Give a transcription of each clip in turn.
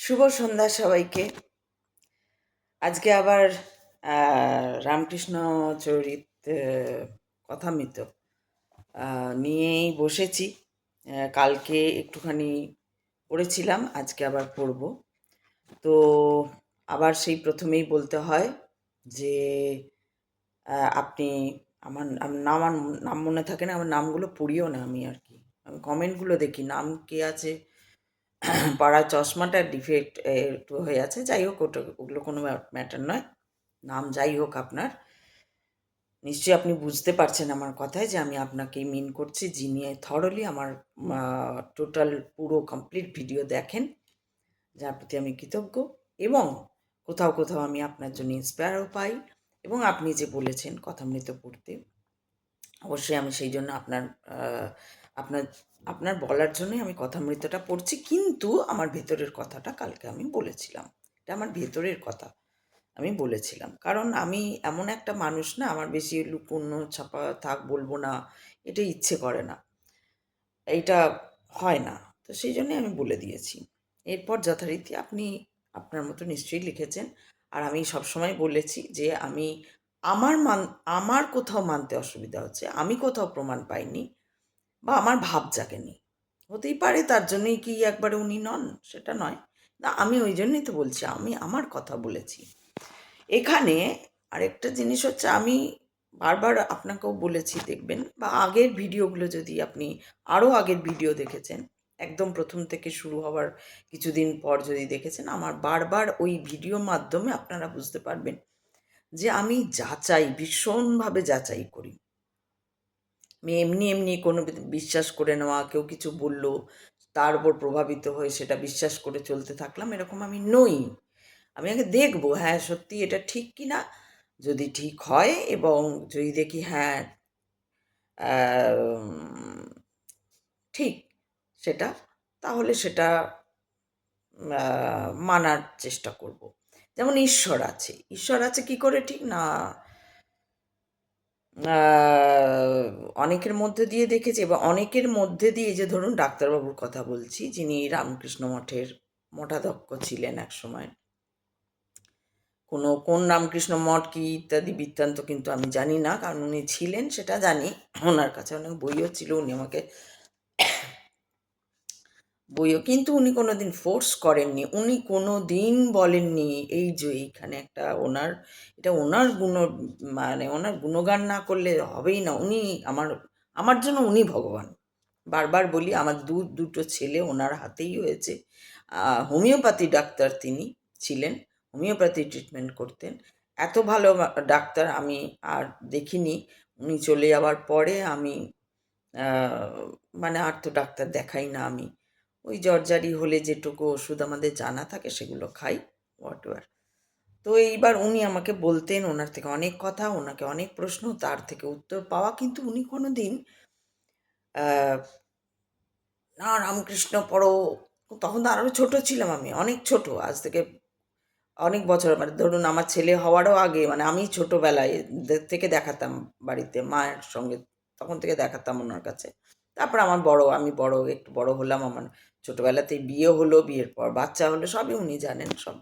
শুভ সন্ধ্যা সবাইকে। আজকে আবার রামকৃষ্ণ চরিত কথামৃত নিয়েই বসেছি। কালকে একটুখানি পড়েছিলাম, আজকে আবার পড়ব। তো আবার সেই প্রথমেই বলতে হয় যে আপনি আমার নাম মনে থাকে না, আমার নামগুলো পড়িও না আমি, আর কি আমি কমেন্টগুলো দেখি, নাম কে আছে পাড়ার চশমাটা ডিফেক্ট একটু হয়ে আছে। যাই হোক, ওগুলো কোনো ম্যাটার নয়। নাম যাই হোক, আপনার নিশ্চয়ই আপনি বুঝতে পারছেন আমার কথায় যে আমি আপনাকেই মিন করছি, যিনি থরলি আমার টোটাল পুরো কমপ্লিট ভিডিও দেখেন, যার প্রতি আমি কৃতজ্ঞ। এবং কোথাও কোথাও আমি আপনার জন্য ইন্সপায়ারও পাই। এবং আপনি যে বলেছেন কথামৃত পড়তে, অবশ্যই আমি সেই জন্য আপনার আপনার বলার জন্যই আমি কথামৃতটা পড়ছি। কিন্তু আমার ভেতরের কথাটা কালকে আমি বলেছিলাম, এটা আমার ভেতরের কথা আমি বলেছিলাম। কারণ আমি এমন একটা মানুষ না, আমার বেশি লুকোনো ছাপা থাক বলবো না, এটা ইচ্ছে করে না, এইটা হয় না। তো সেই জন্যই আমি বলে দিয়েছি। এরপর যথারীতি আপনি আপনার মতো নিশ্চয়ই লিখেছেন। আর আমি সবসময় বলেছি যে আমার কোথাও মানতে অসুবিধা হচ্ছে, আমি কোথাও প্রমাণ পাইনি বা আমার ভাব জাগেনি। হতেই পারে তার জন্যই কি একবারে উনি নন, সেটা নয়। না, আমি ওই জন্যই তো বলছি, আমি আমার কথা বলেছি। এখানে আরেকটা জিনিস হচ্ছে, আমি বারবার আপনাকেও বলেছি, দেখবেন বা আগের ভিডিওগুলো যদি আপনি আরও আগের ভিডিও দেখেছেন, একদম প্রথম থেকে শুরু হওয়ার কিছুদিন পর যদি দেখেছেন, আমার বারবার ওই ভিডিওর মাধ্যমে আপনারা বুঝতে পারবেন যে আমি যাচাই, ভীষণভাবে যাচাই করি। আমি এমনি এমনি কোনো বিশ্বাস করে নেওয়া, কেউ কিছু বলল তার উপর প্রভাবিত হয়ে সেটা বিশ্বাস করে চলতে থাকলাম, এরকম আমি নই। আমি আগে দেখব, হ্যাঁ সত্যি এটা ঠিক কি না। যদি ঠিক হয় এবং যদি দেখি হ্যাঁ ঠিক সেটা, তাহলে সেটা মানার চেষ্টা করব। যেমন ঈশ্বর আছে, ঈশ্বর আছে কি করে ঠিক না, অনেকের মধ্যে দিয়ে দেখেছি। এবং অনেকের মধ্যে দিয়ে, যে ধরুন ডাক্তারবাবুর কথা বলছি, যিনি রামকৃষ্ণ মঠের মঠাধ্যক্ষ ছিলেন এক সময়। কোন রামকৃষ্ণ মঠ কি ইত্যাদি বৃত্তান্ত কিন্তু আমি জানি না, কারণ উনি ছিলেন সেটা জানি। ওনার কাছে অনেক বইও ছিল, উনি আমাকে বইও, কিন্তু উনি কোনোদিন ফোর্স করেননি। উনি কোনোদিন বলেননি এই যে এইখানে একটা ওনার, এটা ওনার মানে ওনার গুণগান না করলে হবেই না। উনি আমার আমার জন্য উনি ভগবান। বারবার বলি, আমার দুটো ছেলে ওনার হাতেই হয়েছে। হোমিওপ্যাথি ডাক্তার তিনি ছিলেন, হোমিওপ্যাথি ট্রিটমেন্ট করতেন। এত ভালো ডাক্তার আমি আর দেখিনি। উনি চলে যাওয়ার পরে আমি মানে আর তো ডাক্তার দেখাই না আমি। ওই জ্বরজারি হলে যেটুকু ওষুধ আমাদের জানা থাকে সেগুলো খাই, হোয়াটএভার। তো এইবার উনি আমাকে বলতেন, ওনার থেকে অনেক কথা, ওনাকে অনেক প্রশ্ন, তার থেকে উত্তর পাওয়া, কিন্তু উনি কোনোদিন না রামকৃষ্ণ পড়ো, তখন তো আরও ছোট ছিলাম আমি, অনেক ছোট, আজ থেকে অনেক বছর, মানে ধরুন আমার ছেলে হওয়ারও আগে, মানে আমি ছোটোবেলায় থেকে দেখাতাম বাড়িতে মায়ের সঙ্গে, তখন থেকে দেখাতাম ওনার কাছে। তারপর আমি একটু বড় হলাম, আমার ছোটোবেলাতেই বিয়ে হলো, বিয়ের পর বাচ্চা হলো, সবই উনি জানেন সব।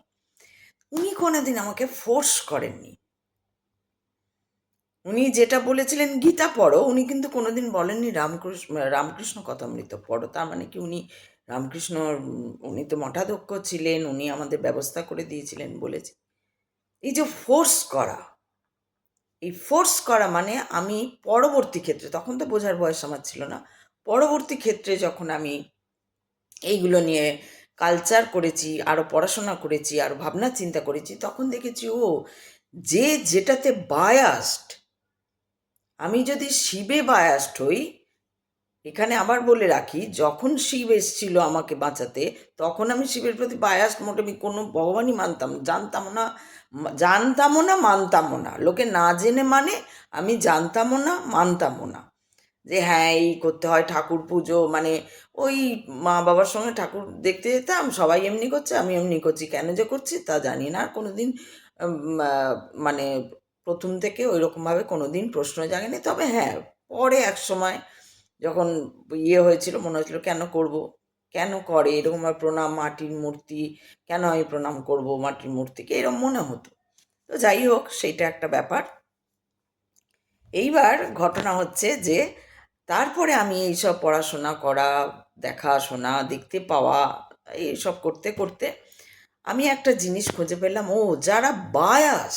উনি কোনোদিন আমাকে ফোর্স করেননি। উনি যেটা বলেছিলেন গীতা পড়ো, উনি কিন্তু কোনোদিন বলেননি রামকৃষ্ণ কথামৃত পড়ো। তার মানে কি উনি রামকৃষ্ণ, উনি তো মঠাধ্যক্ষ ছিলেন, উনি আমাদের ব্যবস্থা করে দিয়েছিলেন বলেছে। এই যে ফোর্স করা, এই ফোর্স করা মানে আমি পরবর্তী ক্ষেত্রে, তখন তো বোঝার বয়স আমার ছিল না, পরবর্তী ক্ষেত্রে যখন আমি এইগুলো নিয়ে কালচার করেছি, আরও পড়াশোনা করেছি, আরও ভাবনা চিন্তা করেছি, তখন দেখেছি যে যেটাতে বায়াস্ট, আমি যদি শিবে বায়াস্ট হই, এখানে আবার বলে রাখি, যখন শিব এসেছিল আমাকে বাঁচাতে, তখন আমি শিবের প্রতি বায়াস্ট মোটে, আমি কোনো ভগবানই জানতামও না, মানতামও না। লোকে না জেনে মানে, আমি জানতামও না, মানতামও না যে হ্যাঁ এই করতে হয় ঠাকুর পুজো, মানে ওই মা বাবার সঙ্গে ঠাকুর দেখতে যেতাম, সবাই এমনি করছে আমি এমনি করছি, কেন যে করছি তা জানি না। আর কোনোদিন মানে প্রথম থেকে ওই রকমভাবে কোনোদিন প্রশ্ন জাগেনি। তবে হ্যাঁ, পরে এক সময় যখন হয়েছিল, মনে হয়েছিল কেন করব, কেন করে এরকম, আর প্রণাম, মাটির মূর্তি কেন আমি প্রণাম করব মাটির মূর্তিকে, এরকম মনে হতো। তো যাই হোক, সেইটা একটা ব্যাপার। এইবার ঘটনা হচ্ছে যে তারপরে আমি এইসব পড়াশোনা করা, দেখাশোনা, দেখতে পাওয়া, এইসব করতে করতে আমি একটা জিনিস খুঁজে পেলাম, যারা বায়াস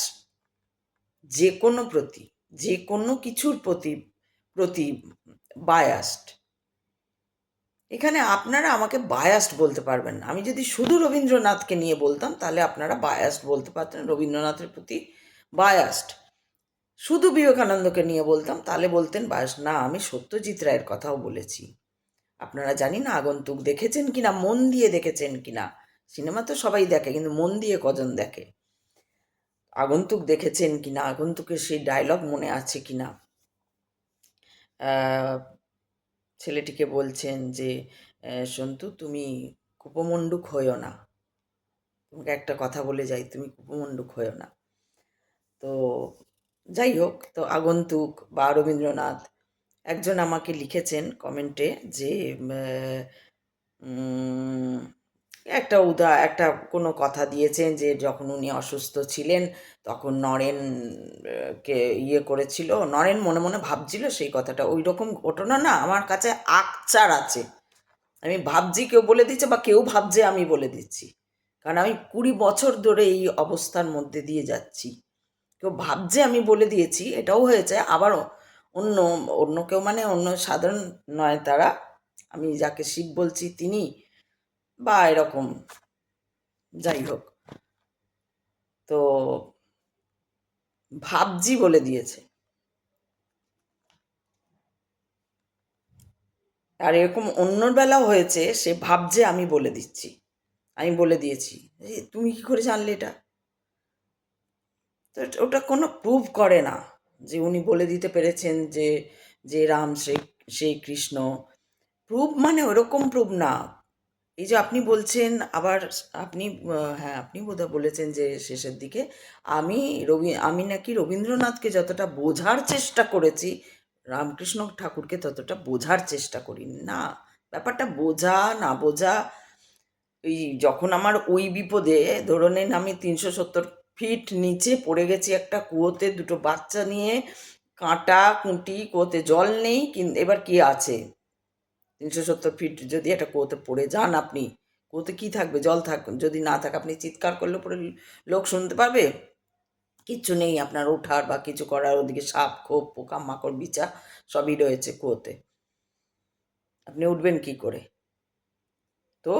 যে কোনো প্রতি, যে কোনো কিছুর প্রতি প্রতি বায়াসড, এখানে আপনারা আমাকে বায়াসড বলতে পারবেন না। আমি যদি শুধু রবীন্দ্রনাথকে নিয়ে বলতাম তাহলে আপনারা বায়াসড বলতে পারতেন, রবীন্দ্রনাথের প্রতি বায়াসড। শুধু বিবেকানন্দকে নিয়ে বলতাম তাহলে বলতেন বায়াস না। আমি সত্যজিৎ রায়ের কথাও বলেছি। আপনারা জানি না আগন্তুক দেখেছেন কিনা, মন দিয়ে দেখেছেন কিনা। সিনেমা তো সবাই দেখে, কিন্তু মন দিয়ে কজন দেখে? আগন্তুক দেখেছেন কিনা, আগন্তুকের সেই ডায়লগ মনে আছে কিনা? ছেলেটিকে বলছেন যে সন্তু, তুমি কুপমণ্ডুক হইও না, তোমাকে একটা কথা বলে যাই, তুমি কুপমণ্ডুক হইও না। তো যাই হোক, তো আগন্তুক বা রবীন্দ্রনাথ, একজন আমাকে লিখেছেন কমেন্টে যে একটা কোনো কথা দিয়েছেন যে যখন উনি অসুস্থ ছিলেন তখন নরেন কে করেছিল, নরেন মনে মনে ভাবছিল সেই কথাটা। ওই রকম ঘটনা না আমার কাছে আকচার আছে। আমি ভাবছি কেউ বলে দিচ্ছে, বা কেউ ভাবছে আমি বলে দিচ্ছি, কারণ আমি 20 বছর ধরে এই অবস্থার মধ্যে দিয়ে যাচ্ছি। কেউ ভাবছে আমি বলে দিয়েছি, এটাও হয়েছে। আবার অন্য অন্য কেউ, মানে অন্য সাধারণ নয় তারা, আমি যাকে শিব বলছি তিনি, বা এরকম। যাই হোক, তো ভাবজি বলে দিয়েছে। আর এরকম অন্যর বেলাও হয়েছে, সে ভাবছে আমি বলে দিচ্ছি, আমি বলে দিয়েছি। তুমি কি করে জানলে এটা? তো ওটা কোনো প্রুভ করে না যে উনি বলে দিতে পেরেছেন যে যে রাম সেই কৃষ্ণ। প্রুভ মানে ওরকম প্রুভ না। এই যে আপনি বলছেন আবার, আপনি হ্যাঁ, আপনি বোধহয় বলেছেন যে শেষের দিকে আমি নাকি রবীন্দ্রনাথকে যতটা বোঝার চেষ্টা করেছি, রামকৃষ্ণ ঠাকুরকে ততটা বোঝার চেষ্টা করিনি। না, ব্যাপারটা বোঝা না বোঝা, এই যখন আমার ওই বিপদে, ধরে নিন আমি 370 ফিট নিচে পড়ে গেছি একটা কুয়োতে, দুটো বাচ্চা নিয়ে, কাঁটা কুঁটি, কুয়োতে জল নেই, কিন্তু এবার কি আছে? 370 ফিট যদি একটা কুয়োতে পড়ে যান আপনি, কুয়োতে কি থাকবে? জল থাকবে। যদি না থাকে, আপনি চিৎকার করলে পরে লোক শুনতে পারবে? কিচ্ছু নেই আপনার ওঠার বা কিছু করার। ওদিকে সাপ খোপ পোকা মাকড় বিচা সবই রয়েছে কুয়োতে, আপনি উঠবেন কি করে? তো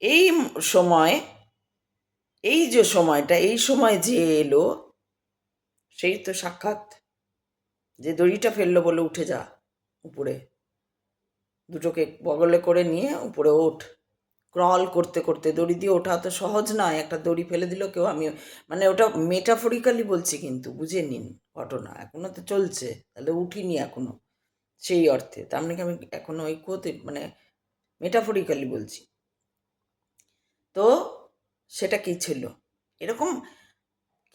এই সময়, এই যে সময়টা, এই সময় যে এলো, সেই তো সাক্ষাৎ যে দড়িটা ফেললো বলে উঠে যা উপরে, দুটোকে বগলে করে নিয়ে উপরে ওঠ। ক্রল করতে করতে, দড়ি দিয়ে ওঠা তো সহজ নয়। একটা দড়ি ফেলে দিল কেউ, আমি মানে ওটা মেটাফরিক্যালি বলছি, কিন্তু বুঝে নিন ঘটনা এখনো তো চলছে, তাহলে উঠিনি এখনো সেই অর্থে। তার মানে কি আমি এখনো ওই কুয়োতে, মানে মেটাফরিক্যালি বলছি। তো সেটা কি ছিল? এরকম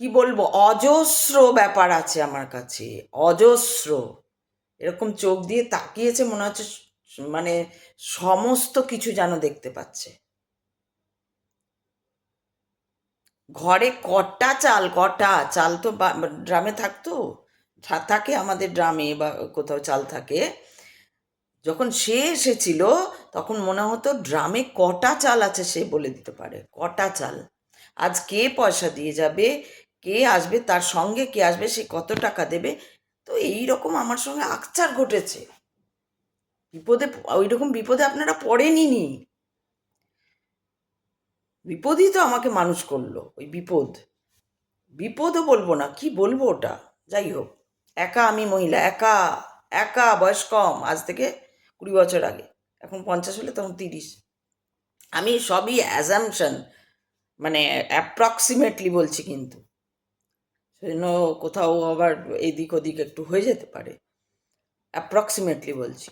কি বলবো, অজস্র ব্যাপার আছে আমার কাছে, অজস্র। এরকম চোখ দিয়ে তাকিয়েছে, মনে হচ্ছে মানে সমস্ত কিছু যেন দেখতে পাচ্ছে। ঘরে কটা চাল তো ড্রামে থাকতো, থাকে আমাদের ড্রামে বা কোথাও চাল থাকে। যখন সে এসেছিল তখন মনে হতো ড্রামে কটা চাল আছে সে বলে দিতে পারে, কটা চাল। আজ কে পয়সা দিয়ে যাবে, কে আসবে, তার সঙ্গে কে আসবে, সে কত টাকা দেবে। তো এই রকম আমার সঙ্গে আকচার ঘটেছে। বিপদে, ওই রকম বিপদে আপনারা পড়েনি। বিপদই তো আমাকে মানুষ করলো। ওই বিপদও বলবো না, কি বলবো ওটা। যাই হোক, একা আমি মহিলা, একা একা, বয়স কম, আজ থেকে 20 বছর আগে। এখন 50 হলে তখন 30। আমি সবই অ্যাজামশন, মানে অ্যাপ্রক্সিমেটলি বলছি, কিন্তু সেজন্য কোথাও আবার এদিক ওদিক একটু হয়ে যেতে পারে। অ্যাপ্রক্সিমেটলি বলছি,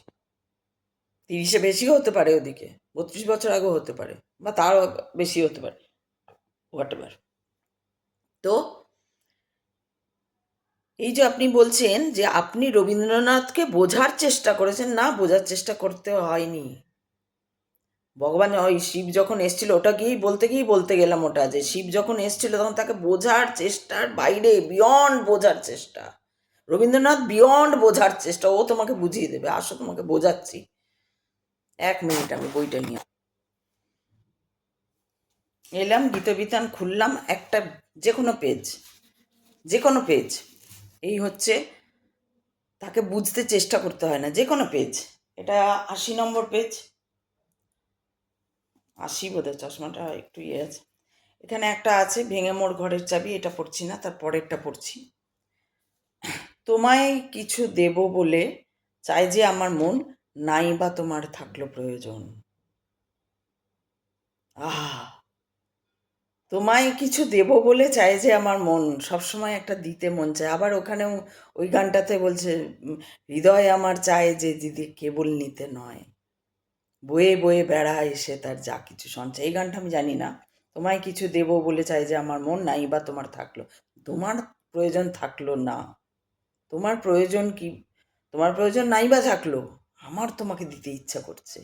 30-এ বেশিও হতে পারে, ওদিকে 32 বছর আগেও হতে পারে, বা তারও বেশি হতে পারে, হোয়াট এভার। তো এই যে আপনি বলছেন যে আপনি রবীন্দ্রনাথকে বোঝার চেষ্টা করেছেন, না, বোঝার চেষ্টা করতে হয়নি। ভগবান ওই শিব যখন এসছিল, ওটা গিয়েই বলতে গেলাম ওটা, যে শিব যখন এসছিল তখন তাকে বোঝার চেষ্টার বাইরে, বিয়ন্ড বোঝার চেষ্টা, রবীন্দ্রনাথ বিয়ন্ড বোঝার চেষ্টা, ও তোমাকে বুঝিয়ে দেবে, আসো তোমাকে বোঝাচ্ছি, 1 মিনিট আমি বইটা নিয়ে এলাম। গীতবিতান খুললাম, একটা যে কোনো পেজ, এই হচ্ছে, তাকে বুঝতে চেষ্টা করতে হয় না, যে কোনো পেজ, এটা 80 নম্বর পেজ, 80 বোধহয়, চশমাটা একটু ইয়ে আছে। এখানে একটা আছে, ভেঙে মোর ঘরের চাবি, এটা পড়ছি না, তার পরেরটা পড়ছি। তোমায় কিছু দেব বলে চাই যে আমার মন, নাই বা তোমার থাকলো প্রয়োজন। আহ, তোমায় কিছু দেব বলে চাই যে আমার মন, সবসময় একটা দিতে মন চায়। আবার ওখানেও ওই গানটাতে বলছে, হৃদয় আমার চায় যে দিদি কেবল নিতে নয়, বয়ে বয়ে বেড়ায় সে তার যা কিছু সঞ্চয়। এই গানটা আমি জানি না। তোমায় কিছু দেব বলে চাই যে আমার মন, নাই বা তোমার থাকলো, তোমার প্রয়োজন থাকলো না, তোমার প্রয়োজন কি, তোমার প্রয়োজন নাই বা থাকলো, আমার তোমাকে দিতে ইচ্ছা করছে।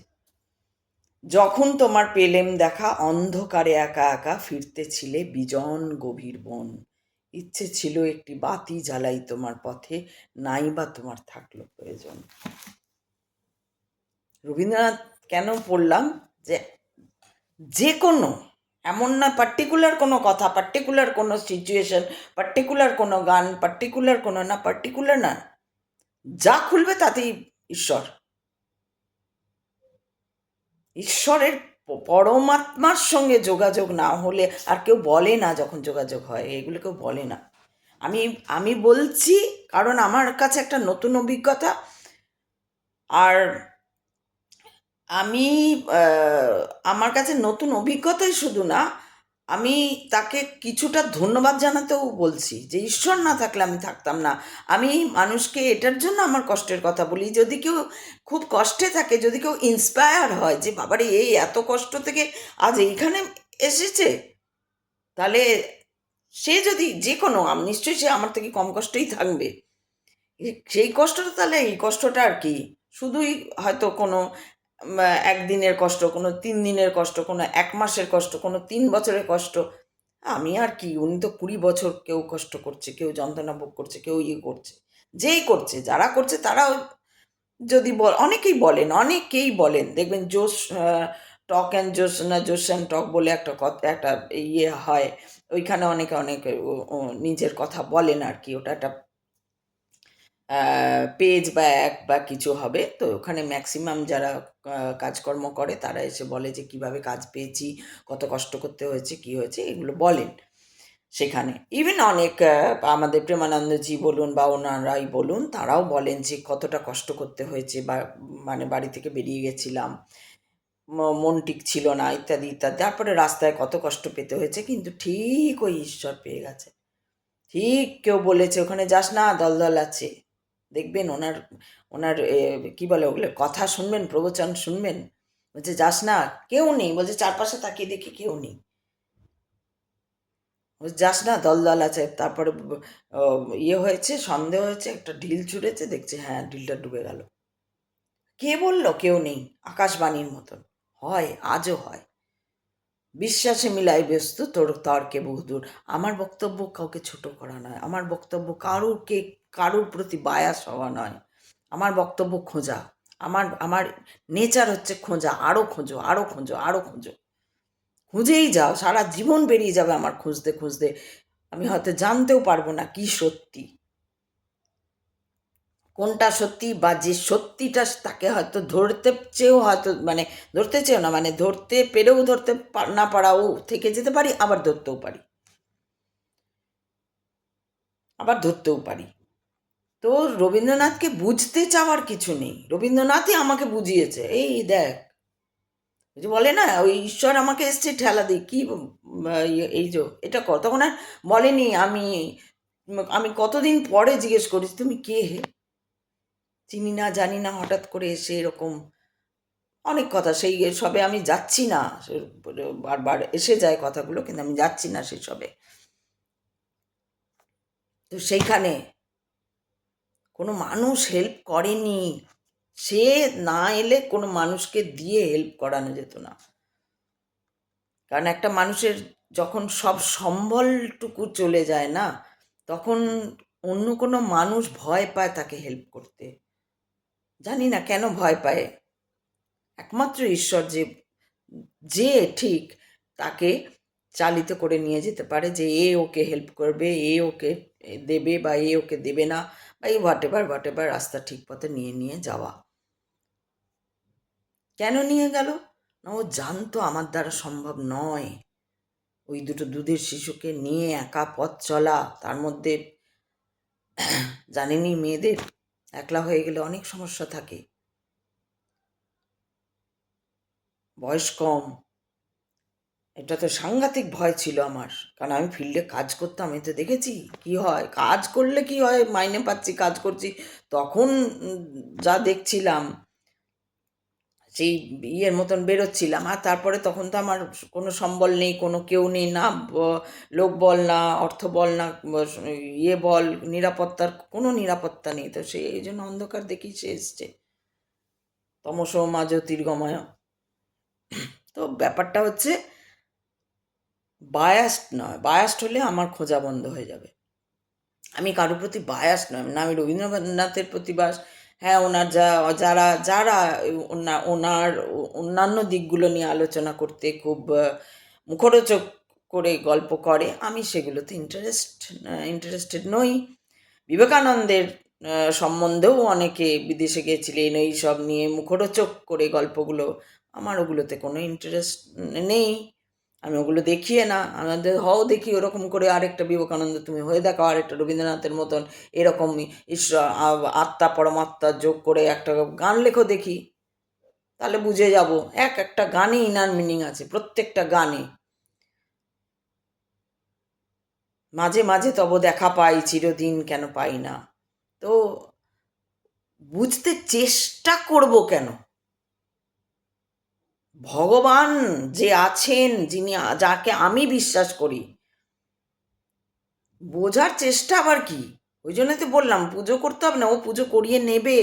যখন তোমার পেলেম দেখা, অন্ধকারে একা একা ফিরতেছিলে বিজন গভীর বন, ইচ্ছে ছিল একটি বাতি জ্বালাই তোমার পথে, নাই বা তোমার থাকলো প্রয়োজন। রবীন্দ্রনাথ কেন পড়লাম, যে যে কোনো, এমন না পার্টিকুলার কোনো কথা, পার্টিকুলার কোনো সিচুয়েশন, পার্টিকুলার কোনো গান, পার্টিকুলার কোনো না, পার্টিকুলার না, যা খুলবে তাতেই ঈশ্বর, ঈশ্বরের পরমাত্মার সঙ্গে যোগাযোগ না হলে, আর কেউ বলে না যখন যোগাযোগ হয়, এগুলো কেউ বলে না। আমি আমি বলছি কারণ আমার কাছে একটা নতুন অভিজ্ঞতা। আর আমি আমার কাছে নতুন অভিজ্ঞতাই শুধু না, আমি তাকে কিছুটা ধন্যবাদ জানাতেও বলছি, যে ঈশ্বর না থাকলে আমি থাকতাম না। আমি মানুষকে এটার জন্য আমার কষ্টের কথা বলি, যদি কেউ খুব কষ্টে থাকে, যদি কেউ ইন্সপায়ার হয় যে বাবারে এই এত কষ্ট থেকে আজ এইখানে এসেছে, তাহলে সে যদি যে কোনো, নিশ্চয়ই সে আমার থেকে কম কষ্টেই থাকবে, সেই কষ্টটা, তাহলে এই কষ্টটা আর কি, শুধুই হয়তো কোনো একদিনের কষ্ট, কোনো 3 দিনের কষ্ট, কোনো 1 মাসের কষ্ট, কোনো 3 বছরের কষ্ট, আমি আর কি, উনি তো 20 বছর কেউ কষ্ট করছে, কেউ যন্ত্রণা ভোগ করছে, কেউ ইয়ে করছে, যেই করছে, যারা করছে তারাও, যদি অনেকেই বলেন, দেখবেন জোশ টক অ্যান্ড জোশ না, জোশ অ্যান্ড টক বলে একটা কথা, একটা ইয়ে হয়, ওইখানে অনেকে অনেকে নিজের কথা বলেন আর কি, ওটা একটা পেজ বা এক বা কিছু হবে, তো ওখানে ম্যাক্সিমাম যারা কাজকর্ম করে তারা এসে বলে যে কিভাবে কাজ পেয়েছি, কত কষ্ট করতে হয়েছে, কি হয়েছে, এগুলো বলেন সেখানে। ইভেন অনেক আমাদের প্রেমানন্দজি বলুন বা ওনারাই বলুন, তারাও বলেন যে কতটা কষ্ট করতে হয়েছে, বা মানে বাড়ি থেকে বেরিয়ে গেছিলাম, মন ঠিক ছিল না, ইত্যাদি ইত্যাদি, তারপরে রাস্তায় কত কষ্ট পেতে হয়েছে, কিন্তু ঠিক ওই ঈশ্বর পেয়ে গেছে। ঠিক কেউ বলেছে ওখানে যাস না, দলদল আছে, দেখবেন ওনার ওনার কি বলে ওগুলো, কথা শুনবেন, প্রবচন শুনবেন, বলছে যাস না, কেউ নেই, বলছে চারপাশে তাকিয়ে দেখি কেউ নেই, বলছে যাস না, দলদল আছে। তারপরে ইয়ে হয়েছে, সন্দেহ হয়েছে, একটা ঢিল ছুঁড়েছে, দেখছে হ্যাঁ ঢিলটা ডুবে গেল। কে বললো? কেউ নেই, আকাশবাণীর মতন হয়, আজও হয়। বিশ্বাসে মিলাই বস্তু তোর তর্কে বহুদূর। আমার বক্তব্য কাউকে ছোট করা নয়, আমার বক্তব্য কারুর প্রতি বায়াস হওয়া নয়, আমার বক্তব্য খোঁজা, আমার আমার নেচার হচ্ছে খোঁজা, আরও খোঁজো, আরও খোঁজো, আরও খোঁজো, খুঁজেই যাও, সারা জীবন বেরিয়ে যাবে আমার খুঁজতে খুঁজতে, আমি হয়তো জানতেও পারবো না কি সত্যি, কোনটা সত্যি, বা যে সত্যিটা তাকে হয়তো ধরতে চেয়েও, হয়তো মানে ধরতে চেয়েও না, মানে ধরতে পেরেও ধরতে না পারাও থেকে যেতে পারি, আবার ধরতেও পারি, আবার ধরতেও পারি। তো রবীন্দ্রনাথকে বুঝতে চাওয়ার কিছু নেই, রবীন্দ্রনাথই আমাকে বুঝিয়েছে, এই দেখ, ওই যে বলে না, ওই ঈশ্বর আমাকে এসছে ঠেলা দিই, কি এই যে এটা কর, তখন আর বলেনি, আমি আমি কতদিন পরে জিজ্ঞেস করেছি তুমি কে হে, চিনি না জানি না, হঠাৎ করে এসে এরকম অনেক কথা, সেই সবে আমি যাচ্ছি না, বারবার এসে যায় কথাগুলো, কিন্তু আমি যাচ্ছি না সেই সবে। তো সেইখানে কোনো মানুষ হেল্প করেনি, সে না এলে কোনো মানুষকে দিয়ে হেল্প করানো যেত না। কারণ একটা মানুষের যখন সব সম্বলটুকু চলে যায় না, তখন অন্য কোনো মানুষ ভয় পায় তাকে হেল্প করতে। জানি না কেন ভয় পায়। একমাত্র ঈশ্বর যে ঠিক তাকে চালিত করে নিয়ে যেতে পারে, যে এ ওকে হেল্প করবে, এ ওকে দেবে বা এ ওকে দেবে না, বা এই হোয়াট এভার রাস্তা ঠিক পথে নিয়ে নিয়ে যাওয়া। কেন নিয়ে গেল না, ও জানতো আমার দ্বারা সম্ভব নয় ওই দুটো দুধের শিশুকে নিয়ে একা পথ চলা। তার মধ্যে জানেনই মেয়েদের একলা হয়ে গেলে অনেক সমস্যা থাকে, বয়স কম। এটা তো সাংঘাতিক ভয় ছিল আমার, কারণ আমি ফিল্ডে কাজ করতাম, আমি তো দেখেছি কি হয়, কাজ করলে কি হয়, মাইনে পাচ্ছি, কাজ করছি, তখন যা দেখছিলাম সেই ইয়ের মতন বেরোচ্ছিলাম। আর তারপরে তখন তো আমার কোনো সম্বল নেই, কোনো কেউ নেই, না লোক বল, না অর্থ বল, না ইয়ে বল, নিরাপত্তার কোনো নিরাপত্তা নেই। তো এই জন্য অন্ধকার দেখি সে এসছে, তমসো মা জ্যোতির্গময়। তো ব্যাপারটা হচ্ছে বায়াসড নয়, বায়াসড হলে আমার খোঁজা বন্ধ হয়ে যাবে। আমি কারোর প্রতি বায়াসড নয় না, আমি রবীন্দ্রনাথের প্রতি হ্যাঁ, ওনার যারা যারা ওনার অন্যান্য দিকগুলো নিয়ে আলোচনা করতে খুব মুখরোচক করে গল্প করে, আমি সেগুলোতে ইন্টারেস্টেড নই। বিবেকানন্দের সম্বন্ধেও অনেকে বিদেশে গিয়েছিলেন এই সব নিয়ে মুখরোচক করে গল্পগুলো, আমার ওগুলোতে কোনো ইন্টারেস্ট নেই। আমি ওগুলো দেখিয়ে না, আমাদের হও দেখি ওরকম করে আরেকটা বিবেকানন্দ তুমি হয়ে দেখো, আরেকটা রবীন্দ্রনাথের মতন এরকম ঈশ্বর আত্মা পরমাত্মা যোগ করে একটা গান লেখো দেখি, তাহলে বুঝে যাব। একটা গানে ইনার মিনিং আছে, প্রত্যেকটা গানে। মাঝে মাঝে তব দেখা পাই, চিরদিন কেন পাই না। তো বুঝতে চেষ্টা করব কেন? ভগবান যে আছেন, যাকে আমি বিশ্বাস করি, বোঝার চেষ্টা আবার কি? ওই জন্যই তো বললাম পুজো করতে হবে না, ও পুজো করিয়ে নেবে।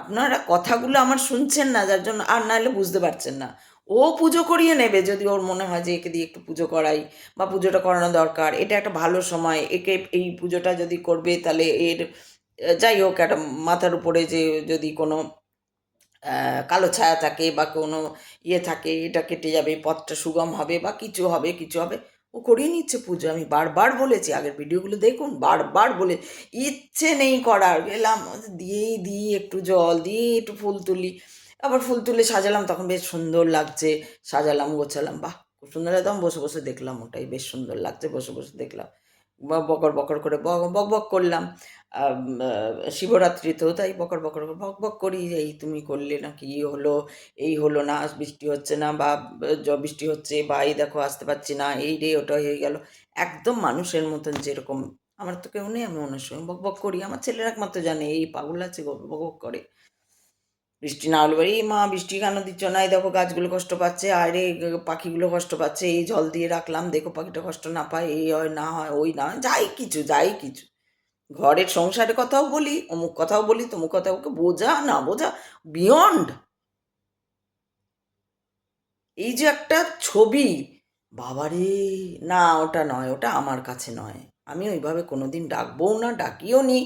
আপনারা কথাগুলো আমার শুনছেন না, যার জন্য, আর নাহলে বুঝতে পারছেন না। ও পুজো করিয়ে নেবে যদি ওর মনে হয় যে একে দিয়ে একটু পুজো করাই, বা পুজোটা করানো দরকার, এটা একটা ভালো সময়, একে এই পুজোটা যদি করবে তাহলে এর যাই হোক একটা মাথার উপরে যে যদি কোনো কালো ছায়া থাকে বা কোনো ইয়ে থাকে, এটা কেটে যাবে, পথটা সুগম হবে, বা কিছু হবে কিছু হবে, ও করিয়ে নিচ্ছে পুজো। আমি বারবার বলেছি, আগের ভিডিওগুলো দেখুন, বারবার বলে, ইচ্ছে নেই করার, গেলাম দিয়েই দিই, একটু জল দিয়ে একটু ফুল তুলি, আবার ফুল তুলে সাজালাম, তখন বেশ সুন্দর লাগছে, সাজালাম গোছালাম, বাহ খুব সুন্দর, একদম বসে বসে দেখলাম, ওটাই বেশ সুন্দর লাগছে, বসে বসে দেখলাম, বকর বকর করে বক বক করলাম। শিবরাত্রিতেও তাই বকর বকর বক বক করি, এই তুমি করলে না, কি হলো, এই হলো না, বৃষ্টি হচ্ছে না, বা বৃষ্টি হচ্ছে, বা এই দেখো আসতে পারছি না, এই রে ওটা হয়ে গেল, একদম মানুষের মতন যেরকম। আমার তো কেউ নেই, আমি ওনার সঙ্গে বক বক করি, আমার ছেলের একমাত্র জানে এই পাগল আছে, বক বক করে। বৃষ্টি না হলে এই মা বৃষ্টি কেন দিচ্ছ না, এই দেখো গাছগুলো কষ্ট পাচ্ছে, আরে পাখিগুলো কষ্ট পাচ্ছে, এই জল দিয়ে রাখলাম, দেখো পাখিটা কষ্ট না পায়, এই হয় না হয়, ওই না হয়, যাই কিছু ঘরের সংসারের কথাও বলি, অমুক কথাও বলি, তমুক কথা, ওকে বোঝা না বোঝা বিয়ন্ড। এই যে একটা ছবি, বাবারে, না ওটা নয়, ওটা আমার কাছে নয়, আমি ওইভাবে কোনোদিন ডাকবও না, ডাকিও নি,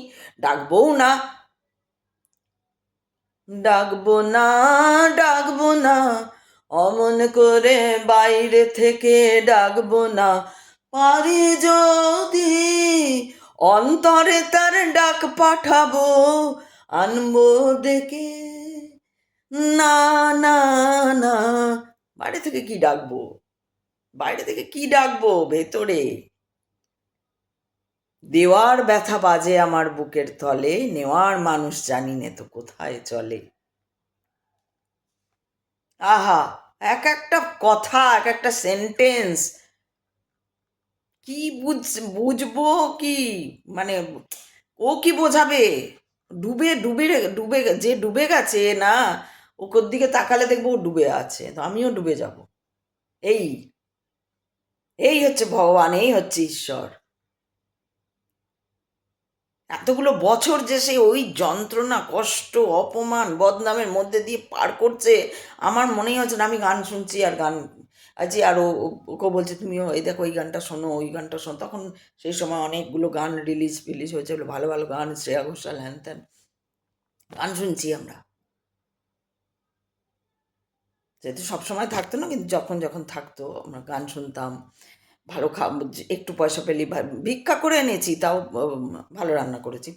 ডাকবও না, ডাকবো না, ডাকবো না, অমন করে বাইরে থেকে ডাকবো না, পারি যদি অন্তরে তার ডাক পাঠাবো, আনবো ডেকে, না না না, বাইরে থেকে কি ডাকবো, বাইরে থেকে কি ডাকবো, ভেতরে দেওয়ার ব্যথা বাজে আমার বুকের তলে, নেওয়ার মানুষ জানি নে তো কোথায় চলে। আহা, এক একটা কথা, এক একটা সেন্টেন্স, কি বুঝবো কি, মানে ও কি বোঝাবে? ডুবে ডুবে ডুবে যে ডুবে গেছে না, ওর দিকে তাকালে দেখবো ও ডুবে আছে, তো আমিও ডুবে যাব। এই এই হচ্ছে ভগবান, এই হচ্ছে ঈশ্বর। এতগুলো বছর যে সে ওই যন্ত্রণা, কষ্ট, অপমান, বদনামের মধ্যে দিয়ে পার করছে, আমার মনেই হচ্ছে না। আমি গান শুনছি আর গান আছি, আর ওকে বলছে তুমিও এই দেখো এই গানটা শোনো, ওই গানটা শোনো। তখন সেই সময় অনেকগুলো গান রিলিজ হয়েছিল, ভালো ভালো গান, শ্রেয়া ঘোষাল, হ্যান ত্যান গান শুনছি আমরা। যেহেতু সবসময় থাকতো না, কিন্তু যখন যখন থাকতো আমরা গান শুনতাম। ভালো একটু পয়সা পেলি ভিক্ষা করে এনেছি, তাও ভালো রান্না করেছি,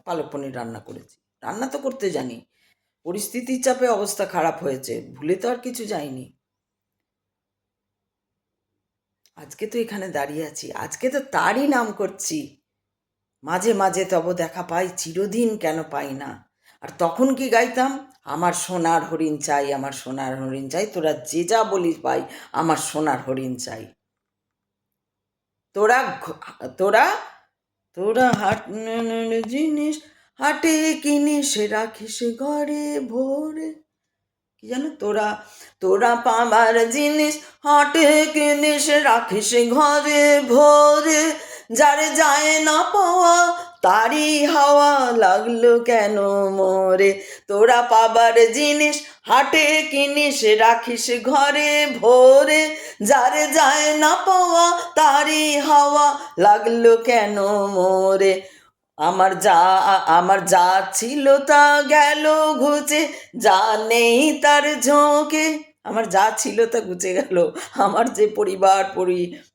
পালক পনির রান্না করেছি। রান্না তো করতে জানি। পরিস্থিতির চাপে অবস্থা খারাপ হয়েছে, ভুলে তো আর কিছু যায়নি। আজকে তো এখানে দাঁড়িয়ে আছি, আজকে তো তারই নাম করছি। মাঝে মাঝে তব দেখা পাই, চিরদিন কেন পাই না। আর তখন কি গাইতাম? আমার সোনার হরিণ চাই, আমার সোনার হরিণ চাই, তোরা যে যা বলিস পাই, আমার সোনার হরিণ চাই। তোরা তোরা তোরা জিনিস হাটে কিনিস রাখিস ঘরে ভোরে। কি জানো? তোরা তোরা পাবার জিনিস হাটে কিনিস রাখিস ঘরে ভোরে, যারে যায় না পাওয়া তারি হাওয়া লাগলো কেন মোরে। তোরা পাবার জিনিস হাটে কিনিস রাখিস ঘরে ভোরে, যারে যায় না পাওয়া তারি হাওয়া লাগলো কেন মোরে। আমার যা ছিল তা গেল ঘুচে, যা নেই তার ঝোঁকে। আমার যা ছিল তা ঘুচে গেল। আমার যে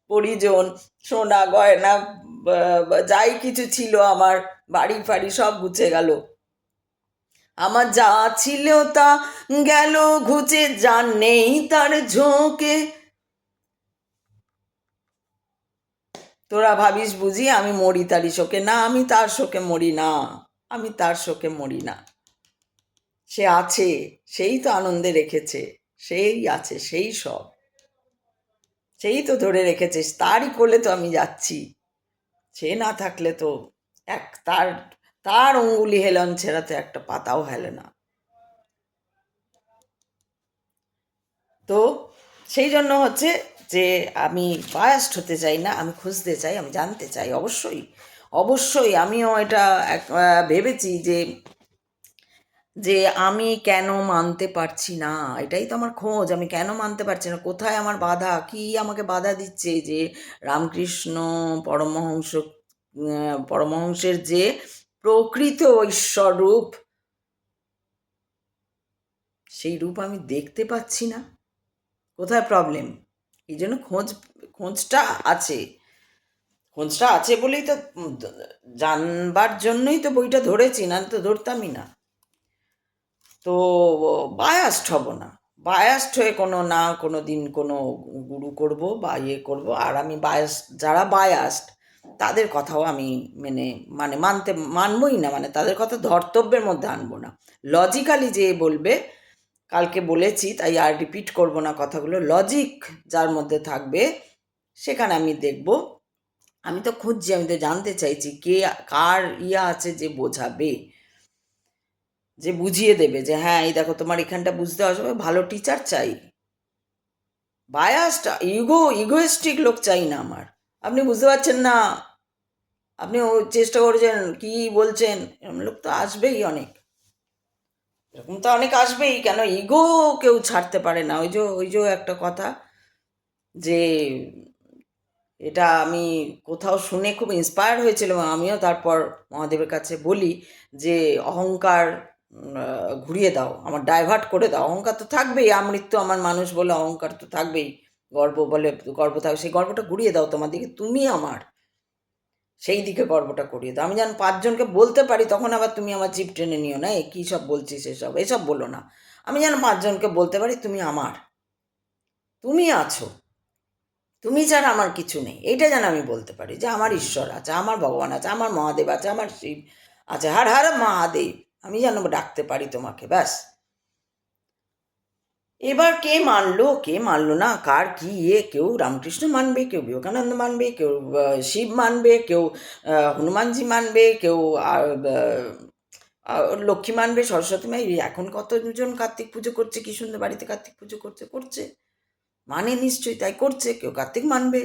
পরিজন, সোনা গয়না, যাই কিছু ছিল আমার, বাড়ি ফাড়ি সব ঘুচে গেল। আমার যা ছিল তা গেল ঘুচে, যা নেই তার ঝোঁকে। তোরা ভাবিস বুঝি আমি মরি তারই শোকে? না, আমি তার শোকে মরি না, আমি তার শোকে মরি না। সে আছে, সেই তো আনন্দে রেখেছে, সেই আছে, সেই সব, সেই তো ধরে রেখেছে, তারই কোলে তো আমি যাচ্ছি। সে না থাকলে তো তার তার অঙ্গুলি হেলন ছেড়া তো একটা পাতাও হেলে না। তো সেই জন্য হচ্ছে যে আমি বায়াস্ট হতে চাই না, আমি খুঁজতে চাই, আমি জানতে চাই। অবশ্যই অবশ্যই আমিও এটা ভেবেছি যে যে আমি কেন মানতে পারছি না, এটাই তো আমার খোঁজ। আমি কেন মানতে পারছি না, কোথায় আমার বাধা, কি আমাকে বাধা দিচ্ছে যে রামকৃষ্ণ পরমহংসের যে প্রকৃত ঈশ্বর রূপ, সেই রূপ আমি দেখতে পাচ্ছি না। কোথায় প্রবলেম? এই জন্য খোঁজটা আছে। খোঁজটা আছে বলেই তো জানবার জন্যই তো বইটা ধরেছি, না তো ধরতামই না। তো বায়াস্ট হব না, বায়াস্ট হয়ে কোনো দিন কোনো গুরু করব বা ইয়ে করবো। আর আমি যারা বায়াস্ট তাদের কথাও আমি মানবই না, মানে তাদের কথা ধর্তব্যের মধ্যে আনবো না। লজিক্যালি যে বলবে, কালকে বলেছি তাই আর রিপিট করব না কথাগুলো, লজিক যার মধ্যে থাকবে সেখানে আমি দেখব। আমি তো খুঁজছি, আমি তো জানতে চাইছি কার আছে যে বোঝাবে, যে বুঝিয়ে দেবে যে হ্যাঁ এই দেখো তোমার এখানটা বুঝতে অসুবিধা। ভালো টিচার চাই, বায়াসড ইগোয়েস্টিক লোক চাই না আমার। আপনি বুঝতে পারছেন না, আপনি চেষ্টা করছেন কি বলছেন, এরকম লোক তো আসবেই অনেক, এরকম তো অনেক আসবেই। কেন ইগো কেউ ছাড়তে পারে না। ওই যে একটা কথা, যে এটা আমি কোথাও শুনে খুব ইন্সপায়ার হয়েছিলাম। আমিও তারপর মহাদেবের কাছে বলি যে অহংকার ঘুরিয়ে দাও, আমার ডাইভার্ট করে দাও। অহংকার তো থাকবেই, আমৃত্যু আমার মানুষ বলে অহংকার তো থাকবেই, গর্ব থাকবে, সেই গর্বটা ঘুরিয়ে দাও তোমার দিকে, তুমি আমার, সেই দিকে গর্বটা করিয়ে দাও। আমি যেন 5 জনকে বলতে পারি, তখন আবার তুমি আমার জিভ টেনে নিও না, কী সব বলছিস এসব বলো না। আমি যেন 5 জনকে বলতে পারি তুমি আমার, তুমি আছো, তুমি ছাড়া আমার কিছু নেই, এইটা যেন আমি বলতে পারি, যে আমার ঈশ্বর আছে, আমার ভগবান আছে, আমার মহাদেব আছে, আমার শিব আছে, হর হর মহাদেব, আমি যেন ডাকতে পারি তোমাকে, ব্যাস। এবার কে মানলো না, কার কি কেউ রামকৃষ্ণ মানবে, কেউ বিবেকানন্দ মানবে, কেউ শিব মানবে, কেউ হনুমানজি মানবে, কেউ লক্ষ্মী মানবে, সরস্বতী মাই। এখন কতজন কার্তিক পুজো করছে, কি সুন্দর বাড়িতে কার্তিক পুজো করছে, মানে নিশ্চয়ই তাই করছে। কেউ কার্তিক মানবে,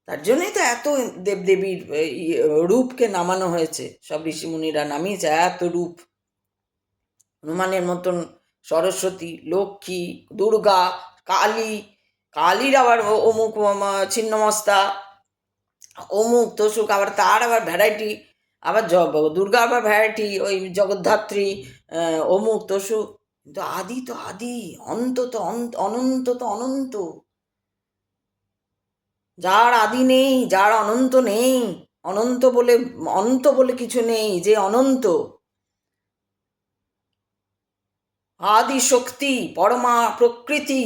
তার জন্যই তো এত দেবদেবীর রূপকে নামানো হয়েছে, সব ঋষিমুনিরা নামিয়েছে এত রূপ। হনুমানের মতন সরস্বতী, লক্ষ্মী, দুর্গা, কালী, কালীর আবার অমুক ছিন্নমস্তা, অমুক তসুক, আবার তার আবার ভ্যারাইটি, আবার দুর্গা আবার ভ্যারাইটি, ওই জগদ্ধাত্রী, অমুক তসুক। কিন্তু আদি তো আদি, অন্ত তো অনন্ত তো অনন্ত। যার আদি নেই, যার অনন্ত নেই, অনন্ত বলে অন্ত বলে কিছু নেই, যে অনন্ত, আদি শক্তি, পরমা প্রকৃতি,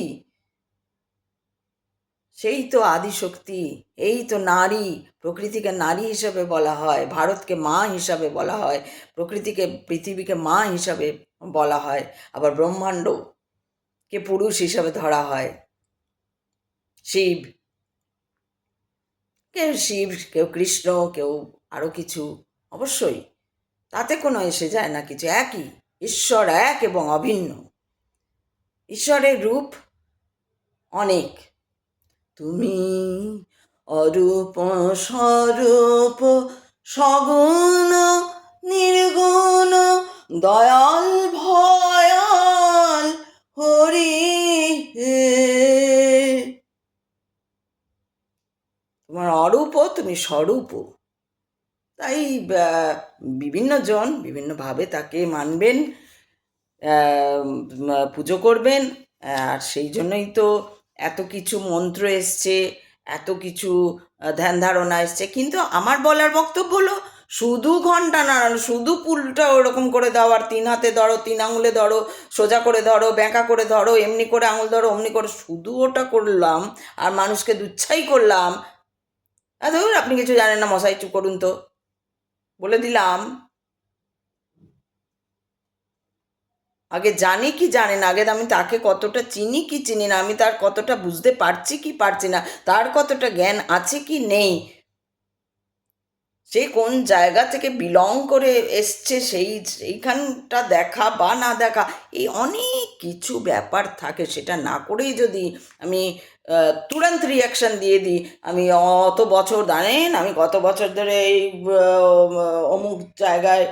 সেই তো আদি শক্তি। এই তো নারী, প্রকৃতিকে নারী হিসাবে বলা হয়, ভারতকে মা হিসাবে বলা হয়, প্রকৃতিকে, পৃথিবীকে মা হিসাবে বলা হয়, আবার ব্রহ্মাণ্ডকে পুরুষ হিসাবে ধরা হয়। শিব, কেউ শিব, কেউ কৃষ্ণ, কেউ আরও কিছু, অবশ্যই তাতে কোনো এসে যায় না কিছু, একই ঈশ্বর, এক এবং অভিন্ন। ঈশ্বরের রূপ অনেক। তুমি অরূপ স্বরূপ, সগুণ নির্গুণ, দয়াল ভয়াল হরি হে। তোমার অরূপ, তুমি স্বরূপ। তাই বিভিন্ন জন বিভিন্নভাবে তাকে মানবেন, পুজো করবেন। আর সেই জন্যই তো এত কিছু মন্ত্র এসছে, এত কিছু ধ্যান ধারণা এসছে। কিন্তু আমার বলার বক্তব্য হলো, শুধু ঘন্টা নাড়ানো, শুধু পুলটা ওরকম করে দাও, আর 3 হাতে ধরো, 3 আঙুলে ধরো, সোজা করে ধরো, বেঁকা করে ধরো, এমনি করে আঙুল ধরো, অমনি করে, শুধু ওটা করলাম আর মানুষকে দুচ্ছাই করলাম। ধরুন, আপনি কিছু জানেন না মশাই, চুপ করুন তো, বলে দিলাম। আগে জানি কি জানি না, আগে আমি তাকে কতটা চিনি কি চিনি না, আমি তার কতটা বুঝতে পারছি কি পারছি না, তার কতটা জ্ঞান আছে কি নেই, সে কোন জায়গা থেকে বিলং করে এসছে, সেইখানটা দেখা বা না দেখা, এই অনেক কিছু ব্যাপার থাকে। সেটা না করেই যদি আমি তুরন্ত রিয়াকশান দিয়ে দিই, আমি অত বছর জানেন, আমি কত বছর ধরে এই অমুক জায়গায়,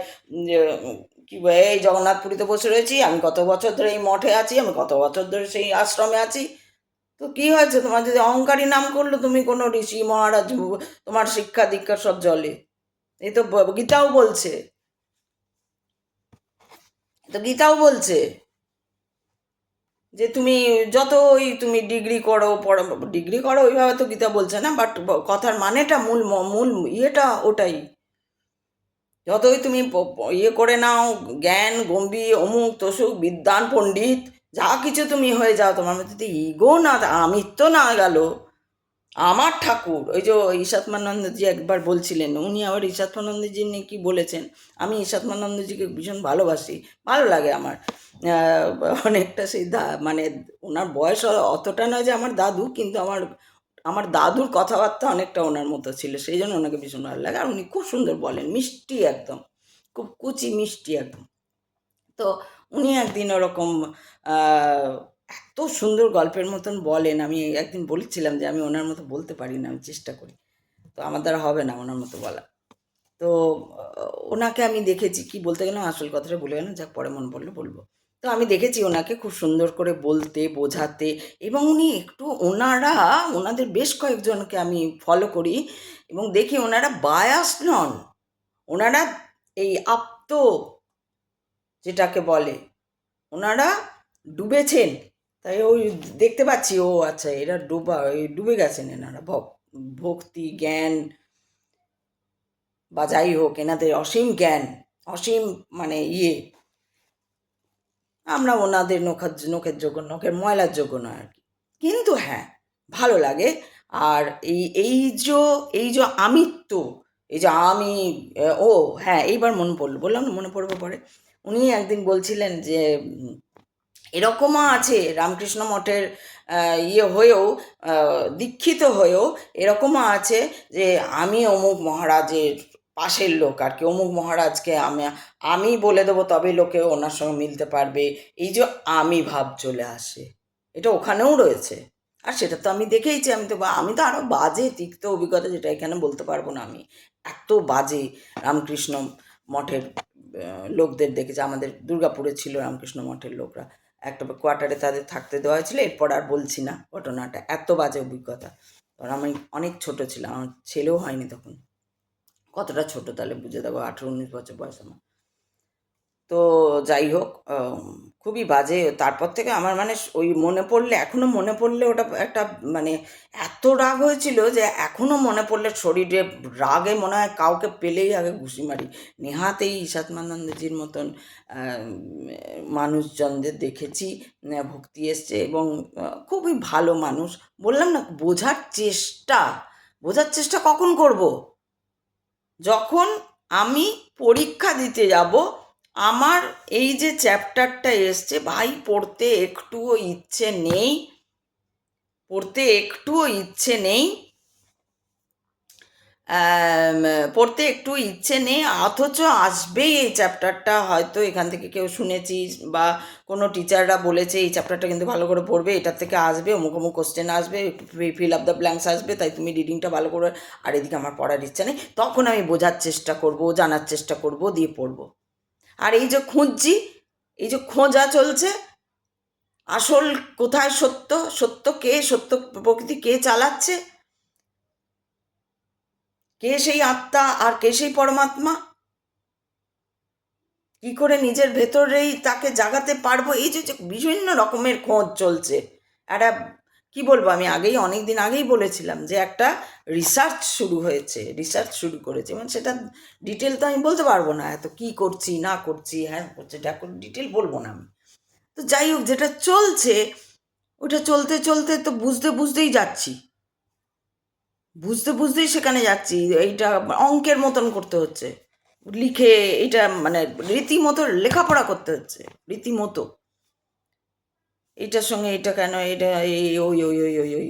কি এই জগন্নাথপুরীতে বসে রয়েছি, আমি কত বছর ধরে এই মঠে আছি, আমি কত বছর ধরে সেই আশ্রমে আছি, তো কি হয়েছে? তোমার যদি অহংকারী নাম করলো, তুমি কোনো ঋষি মহারাজ, তোমার শিক্ষা দীক্ষা সব জলে। এই তো গীতাও বলছে, তো গীতাও বলছে যে তুমি যতই তুমি ডিগ্রি করো, ডিগ্রি করো ওইভাবে তো গীতা বলছে না, বাট কথার মানেটা, মূল মূল ইয়েটা ওটাই। যতই তুমি ইয়ে করে নাও, জ্ঞান গম্ভীর, অমুক তসুক, বিদ্বান পণ্ডিত, যা কিছু তুমি হয়ে যাও, তোমার মধ্যে যদি ইগো না, আমিত্ব না গেল, আমার ঠাকুর, ওই যে ঈশাত্মানন্দজি একবার বলছিলেন, উনি আবার ঈশাত্মানন্দজি নিয়ে কী বলেছেন, আমি ঈশাত্মানন্দজিকে ভীষণ ভালোবাসি, ভালো লাগে আমার, অনেকটা সেই মানে ওনার বয়স অতটা নয় যে আমার দাদু, কিন্তু আমার আমার দাদুর কথাবার্তা অনেকটা ওনার মতো ছিল, সেই জন্য ওনাকে ভীষণ ভালো লাগে। আর উনি খুব সুন্দর বলেন, মিষ্টি একদম, খুব কুচি মিষ্টি একদম। তো উনি একদিন ওরকম এত সুন্দর গল্পের মতন বলেন, আমি একদিন বলেছিলাম যে আমি ওনার মতো বলতে পারি না, আমি চেষ্টা করি, তো আমার দ্বারা হবে না ওনার মতো বলা। তো ওনাকে আমি দেখেছি, কি বলতে গেলাম, আসল কথাটা বলে গেলাম, যাক পরে মনে পড়লে বলবো। তো আমি দেখেছি ওনাকে খুব সুন্দর করে বলতে, বোঝাতে, এবং উনি একটু, ওনাদের বেশ কয়েকজনকে আমি ফলো করি এবং দেখি ওনারা বায়াস নন, ওনারা এই আপ্ত যেটাকে বলে, ওনারা ডুবেছেন, তাই ওই দেখতে পাচ্ছি, ও আচ্ছা এরা ডুবে গেছেন এনারা, ভক্তি জ্ঞান বা যাই হোক, এনাদের অসীম জ্ঞান, অসীম মানে আমরা ওনাদের নখের যোগ্য, নখের ময়লার যোগ্য নয় আর কি। কিন্তু হ্যাঁ, ভালো লাগে। আর এই যে আমিত্ব, এই যে আমি, ও হ্যাঁ, এইবার মনে পড়লো, বললাম না মনে পড়বে পরে। উনি একদিন বলছিলেন যে এরকমও আছে রামকৃষ্ণ মঠের হয়েও, দীক্ষিত হয়েও এরকমও আছে যে আমি অমুক মহারাজের পাশের লোক আর কি, অমুক মহারাজকে আমি বলে দেবো তবে লোকে ওনার সঙ্গে মিলতে পারবে, এই যে আমি ভাব চলে আসে, এটা ওখানেও রয়েছে। আর সেটা তো আমি দেখেইছি। আমি তো আরও বাজে তিক্ত অভিজ্ঞতা, যেটা এখানে বলতে পারবো না আমি। এত বাজে রামকৃষ্ণ মঠের লোকদের দেখেছি। আমাদের দুর্গাপুরে ছিল রামকৃষ্ণ মঠের লোকরা, একটা কোয়ার্টারে তাদের থাকতে দেওয়া হয়েছিল। এরপর আর বলছি না ঘটনাটা, এত বাজে অভিজ্ঞতা। কারণ আমি অনেক ছোট ছিলাম, আমার ছেলেও হয়নি তখন। কতটা ছোট তাহলে বুঝে দেবো, 18-19 বছর বয়স আমার। তো যাই হোক, খুবই বাজে। তারপর থেকে আমার মানে ওই মনে পড়লে, এখনও মনে পড়লে ওটা একটা মানে এত রাগ হয়েছিল যে এখনও মনে পড়লে শরীরে রাগে মনে হয় কাউকে পেলেই আগে ঘুষি মারি। নেহাত এই ঈশাত্মানন্দজির মতন মানুষজনদের দেখেছি, ভক্তি এসছে এবং খুবই ভালো মানুষ। বললাম না, বোঝার চেষ্টা কখন করব? যখন আমি পরীক্ষা দিতে যাব, আমার এই যে চ্যাপ্টারটা এসছে, ভাই পড়তে একটুও ইচ্ছে নেই, পড়তে একটু ইচ্ছে নেই, অথচ আসবেই এই চ্যাপ্টারটা। হয়তো এখান থেকে কেউ শুনেছিস বা কোনো টিচাররা বলেছে এই চ্যাপ্টারটা কিন্তু ভালো করে পড়বে, এটার থেকে আসবে, অমুক অমুক কোশ্চেন আসবে, ফিল আপ দ্য ব্ল্যাঙ্কস আসবে, তাই তুমি রিডিংটা ভালো করে। আর এদিকে আমার পড়ার ইচ্ছা নেই, তখন আমি বোঝার চেষ্টা করব, জানার চেষ্টা করব, দিয়ে পড়ব। আর এই যে খুঁজছি, এই যে খোঁজা চলছে, আসল কোথায় সত্য, সত্য প্রকৃতি কে চালাচ্ছে, কে সেই আত্মা আর কে সেই পরমাত্মা, কি করে নিজের ভেতরেই তাকে জাগাতে পারবো, এই যে বিভিন্ন রকমের খোঁজ চলছে। একটা কি বলবো, আমি অনেক দিন আগেই বলেছিলাম যে একটা রিসার্চ শুরু করেছে, মানে সেটা ডিটেল তো আমি বলতে পারবো না, এত কি করছি না করছি, হ্যাঁ করছি, এটা ডিটেল বলবো না আমি। তো যাই হোক, যেটা চলছে ওটা চলতে চলতে তো বুঝতেই সেখানে যাচ্ছি। এইটা অঙ্কের মতন করতে হচ্ছে, লিখে এটা মানে রীতিমতো লেখাপড়া করতে হচ্ছে, রীতিমতো এটার সঙ্গে এটা কেন, এটা এই ওই ওই ওই ওই ওই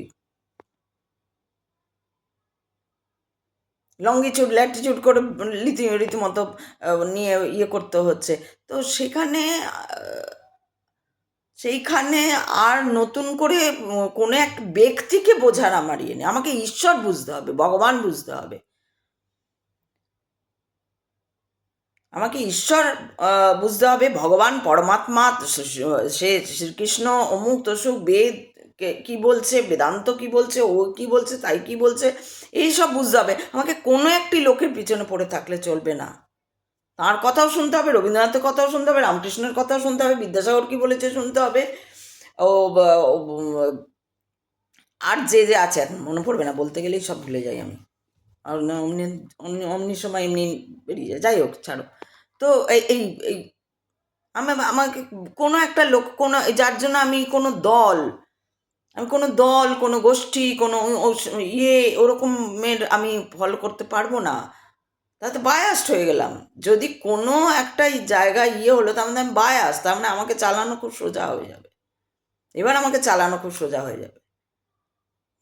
লঙ্গিচুড ল্যাটিচিউড করে রীতিমতো নিয়ে ইয়ে করতে হচ্ছে। তো সেইখানে আর নতুন করে কোনো এক ব্যক্তিকে বোঝার আমার ইয়ে নেই, আমাকে ঈশ্বর বুঝতে হবে, ভগবান বুঝতে হবে, আমাকে ঈশ্বর বুঝতে হবে, ভগবান পরমাত্মা, সে শ্রীকৃষ্ণ অমুক তসুক, বেদ কি বলছে, বেদান্ত কি বলছে, ও কি বলছে, তাই কি বলছে, এইসব বুঝতে হবে। আমাকে কোনো একটি লোকের পিছনে পড়ে থাকলে চলবে না, তাঁর কথাও শুনতে হবে, রবীন্দ্রনাথের কথাও শুনতে হবে, রামকৃষ্ণের কথাও শুনতে হবে, বিদ্যাসাগর কি বলেছে শুনতে হবে, ও আর যে যে আছে, এখন মনে পড়বে না, বলতে গেলেই সব ভুলে যাই আমি, আর না অমনি অমনি সময় এমনি বেরিয়ে যায়। যাই হোক, ছাড়ো। তো এই এই এই আমাকে কোনো একটা লোক, কোনো যার জন্য আমি কোনো দল, কোনো গোষ্ঠী, কোনো ওরকমের আমি ফলো করতে পারবো না, তাতে বায়াসড হয়ে গেলাম। যদি কোনো একটা জায়গায় হলো, তার মানে আমি বায়াস, তার মানে আমাকে চালানো খুব সোজা হয়ে যাবে।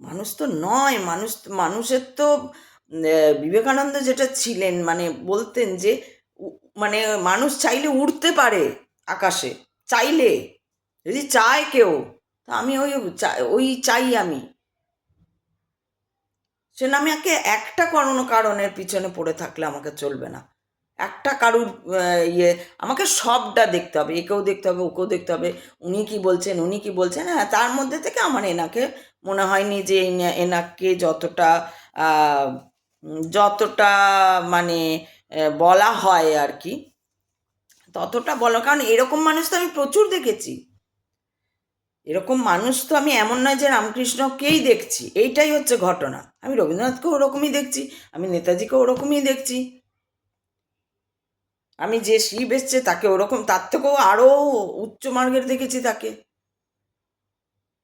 মানুষ তো নয়, মানুষের তো বিবেকানন্দ যেটা ছিলেন, মানে বলতেন যে মানে মানুষ চাইলে উড়তে পারে আকাশে, চাইলে, যদি চায় কেউ, তা আমি ওই চাই আমি। সে না, আমাকে একটা কোনো কারণের পিছনে পড়ে থাকলে আমাকে চলবে না। একটা কারুর আমাকে সবটা দেখতে হবে, একেও দেখতে হবে, ওকেও দেখতে হবে, উনি কি বলছেন, হ্যাঁ, তার মধ্যে থেকে আমার এনাকে মনে হয়নি যে এনাকে যতটা মানে বলা হয় আর কি, ততটা বলা, কারণ এরকম মানুষ তো আমি প্রচুর দেখেছি। এরকম মানুষ তো আমি, এমন নয় যে রামকৃষ্ণকেই দেখছি, এইটাই হচ্ছে ঘটনা। আমি রবীন্দ্রনাথকেও ওরকমই দেখছি, আমি নেতাজিকেও ওরকমই দেখছি, আমি যে শিব এসছে তাকে ওরকম, তার থেকেও আরও উচ্চ মার্গের দেখেছি তাকে,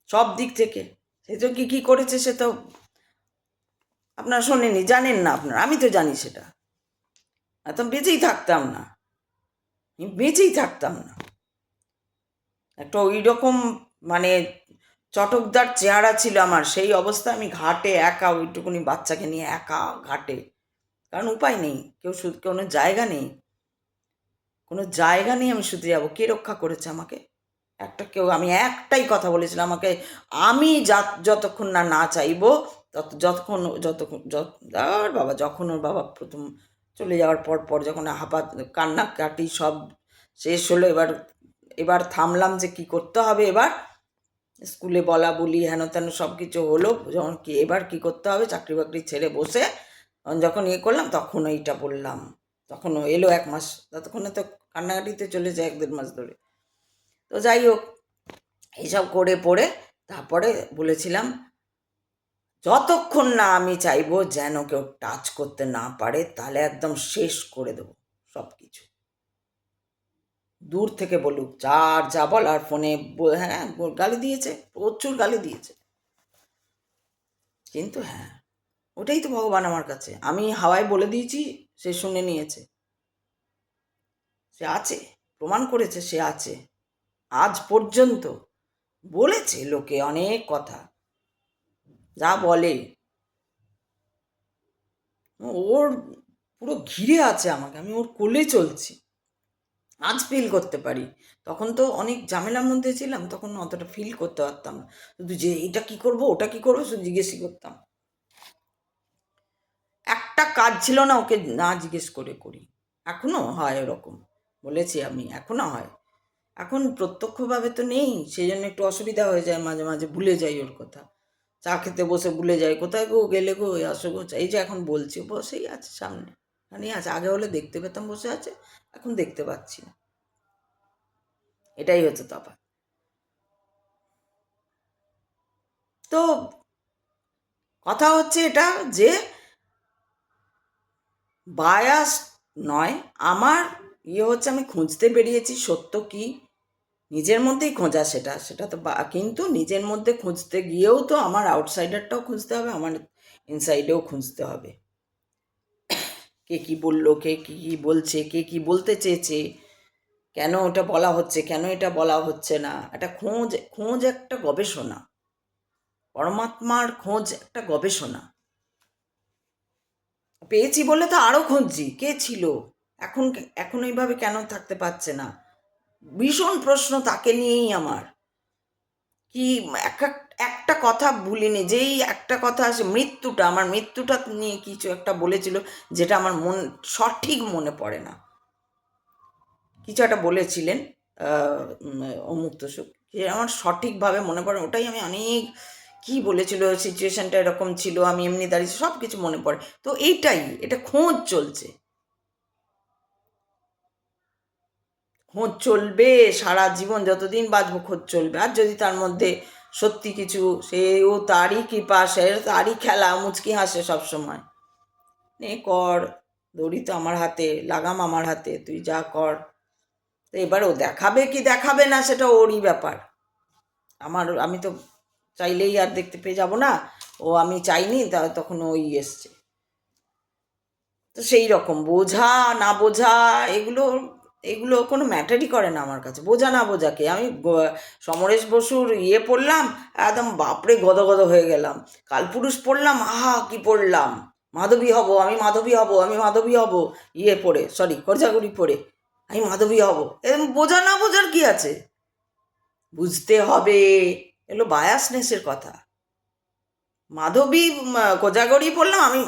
সব দিক থেকে। সে তো কী করেছে সে তো আপনারা শোনেনি, জানেন না আপনারা, আমি তো জানি সেটা, এত বেঁচেই থাকতাম না। একটা ওই রকম মানে চটকদার চেহারা ছিল আমার, সেই অবস্থা আমি ঘাটে একা, ওইটুকুনি বাচ্চাকে নিয়ে একা ঘাটে, কারণ উপায় নেই, কোনো জায়গা নেই, আমি শুতে যাবো, কে রক্ষা করেছে আমাকে? একটা কেউ, আমি একটাই কথা বলেছিলাম, আমাকে আমি যতক্ষণ না না চাইবো যতক্ষণ আর বাবা, যখন ওর বাবা প্রথম চলে যাওয়ার পর যখন কান্নাকাটি সব শেষ হলো, এবার থামলাম যে কি করতে হবে। এবার স্কুলে বলা বলি হেন তেন সব কিছু হলো, যখন কি এবার কি করতে হবে, চাকরি বাকরি ছেড়ে বসে যখন করলাম, তখন এইটা বললাম। তখন এলো 1 মাস, ততক্ষণে তো কান্নাকাটিতে চলে যায় 1-1.5 মাস ধরে। তো যাই হোক, এইসব করে পড়ে তারপরে বলেছিলাম, যতক্ষণ না আমি চাইবো যেন কেউ টাচ করতে না পারে, তাহলে একদম শেষ করে দেবো সব কিছু। দূর থেকে বলুক, যার যা বলার, ফোনে হ্যাঁ গালি দিয়েছে, প্রচুর গালি দিয়েছে, কিন্তু হ্যাঁ, ওটাই তো ভগবান আমার কাছে। আমি হাওয়ায় বলে দিয়েছি, সে শুনে নিয়েছে, সে আছে, প্রমাণ করেছে সে আছে। আজ পর্যন্ত বলেছে লোকে অনেক কথা, যা বলে, ওর পুরো ঘিরে আছে আমাকে, আমি ওর কোলে চলছি। আজ ফিল করতে পারি, তখন তো অনেক ঝামেলার মধ্যে ছিলাম, তখন অতটা ফিল করতে পারতাম না, শুধু যে এটা কি করব ওটা কি করবো শুধু জিজ্ঞেসই করতাম। একটা কাজ ছিল না ওকে না জিজ্ঞেস করে করি। এখনো হয় ওরকম, বলেছি আমি, এখনো হয়। এখন প্রত্যক্ষভাবে তো নেই, সেই জন্য একটু অসুবিধা হয়ে যায়, মাঝে মাঝে ভুলে যাই ওর কথা। চা খেতে বসে ভুলে যাই, কোথায় গো গেলে গো, আসো গো। এই যে এখন বলছি, বসেই আছে সামনে, এখানেই আছে। আগে হলে দেখতে পেতাম বসে আছে, এখন দেখতে পাচ্ছি না, এটাই হচ্ছে তফাৎ। তো কথা হচ্ছে এটা যে বায়াস নয়, আমার হচ্ছে আমি খুঁজতে বেরিয়েছি সত্য কি, নিজের মধ্যেই খোঁজা, সেটা তো কিন্তু নিজের মধ্যে খুঁজতে গিয়েও তো আমার আউটসাইডারটাও খুঁজতে হবে, আমার ইনসাইডেও খুঁজতে হবে। কে কি বললো, কে কি কি বলছে, কে কি বলতে চেয়েছে, কেন ওটা বলা হচ্ছে, কেন এটা বলা হচ্ছে না, একটা খোঁজ একটা গবেষণা, পরমাত্মার খোঁজ একটা গবেষণা। পেয়েছি বলে তো আরও খুঁজছি, কে ছিল, এখন এখন এইভাবে কেন থাকতে পারছে না, ভীষণ প্রশ্ন তাকে নিয়েই আমার। কি একটা কথা ভুলিনি, যেই একটা কথা আসে, আমার মৃত্যুটা নিয়ে কিছু একটা বলেছিল, যেটা আমার সঠিক মনে পড়ে না। কিছু একটা বলেছিলেন অমুক্ত সুখ, আমার সঠিকভাবে মনে পড়ে, ওটাই আমি অনেক, কি বলেছিল, সিচুয়েশনটা এরকম ছিল, আমি এমনি দাঁড়িয়েছি, সব কিছু মনে পড়ে। তো এটা খোঁজ চলছে, খোঁজ চলবে সারা জীবন, যতদিন বাঁচবো খোঁজ চলবে। আর যদি তার মধ্যে সত্যি কিছু, সেও তারই কৃপা, সে তারই খেলা, মুচকি হাসে সবসময়, নে কর, দড়ি তো আমার হাতে, লাগাম আমার হাতে, তুই যা কর। তো এবার ও দেখাবে কি দেখাবে না, সেটা ওরই ব্যাপার। আমি তো চাইলেই আর দেখতে পেয়ে যাব না, ও আমি চাইনি তখন ওই এসছে। তো সেই রকম বোঝা না বোঝা, এগুলো এগুলো কোনো ম্যাটারই করে না আমার কাছে, বোঝা না বোঝাকে। আমি সমরেশ বসুর পড়লাম, একদম বাপরে গদগদ হয়ে গেলাম। কালপুরুষ পড়লাম, আহা কি পড়লাম, মাধবী হব, আমি মাধবী হব, আমি মাধবী হব, পড়ে, সরি, কোজাগরি পড়ে আমি মাধবী হব। এরকম বোঝা না বোঝার কি আছে, বুঝতে হবে, এগুলো বায়াসনেসের কথা। মাধবী কোজাগরি পড়লাম, আমি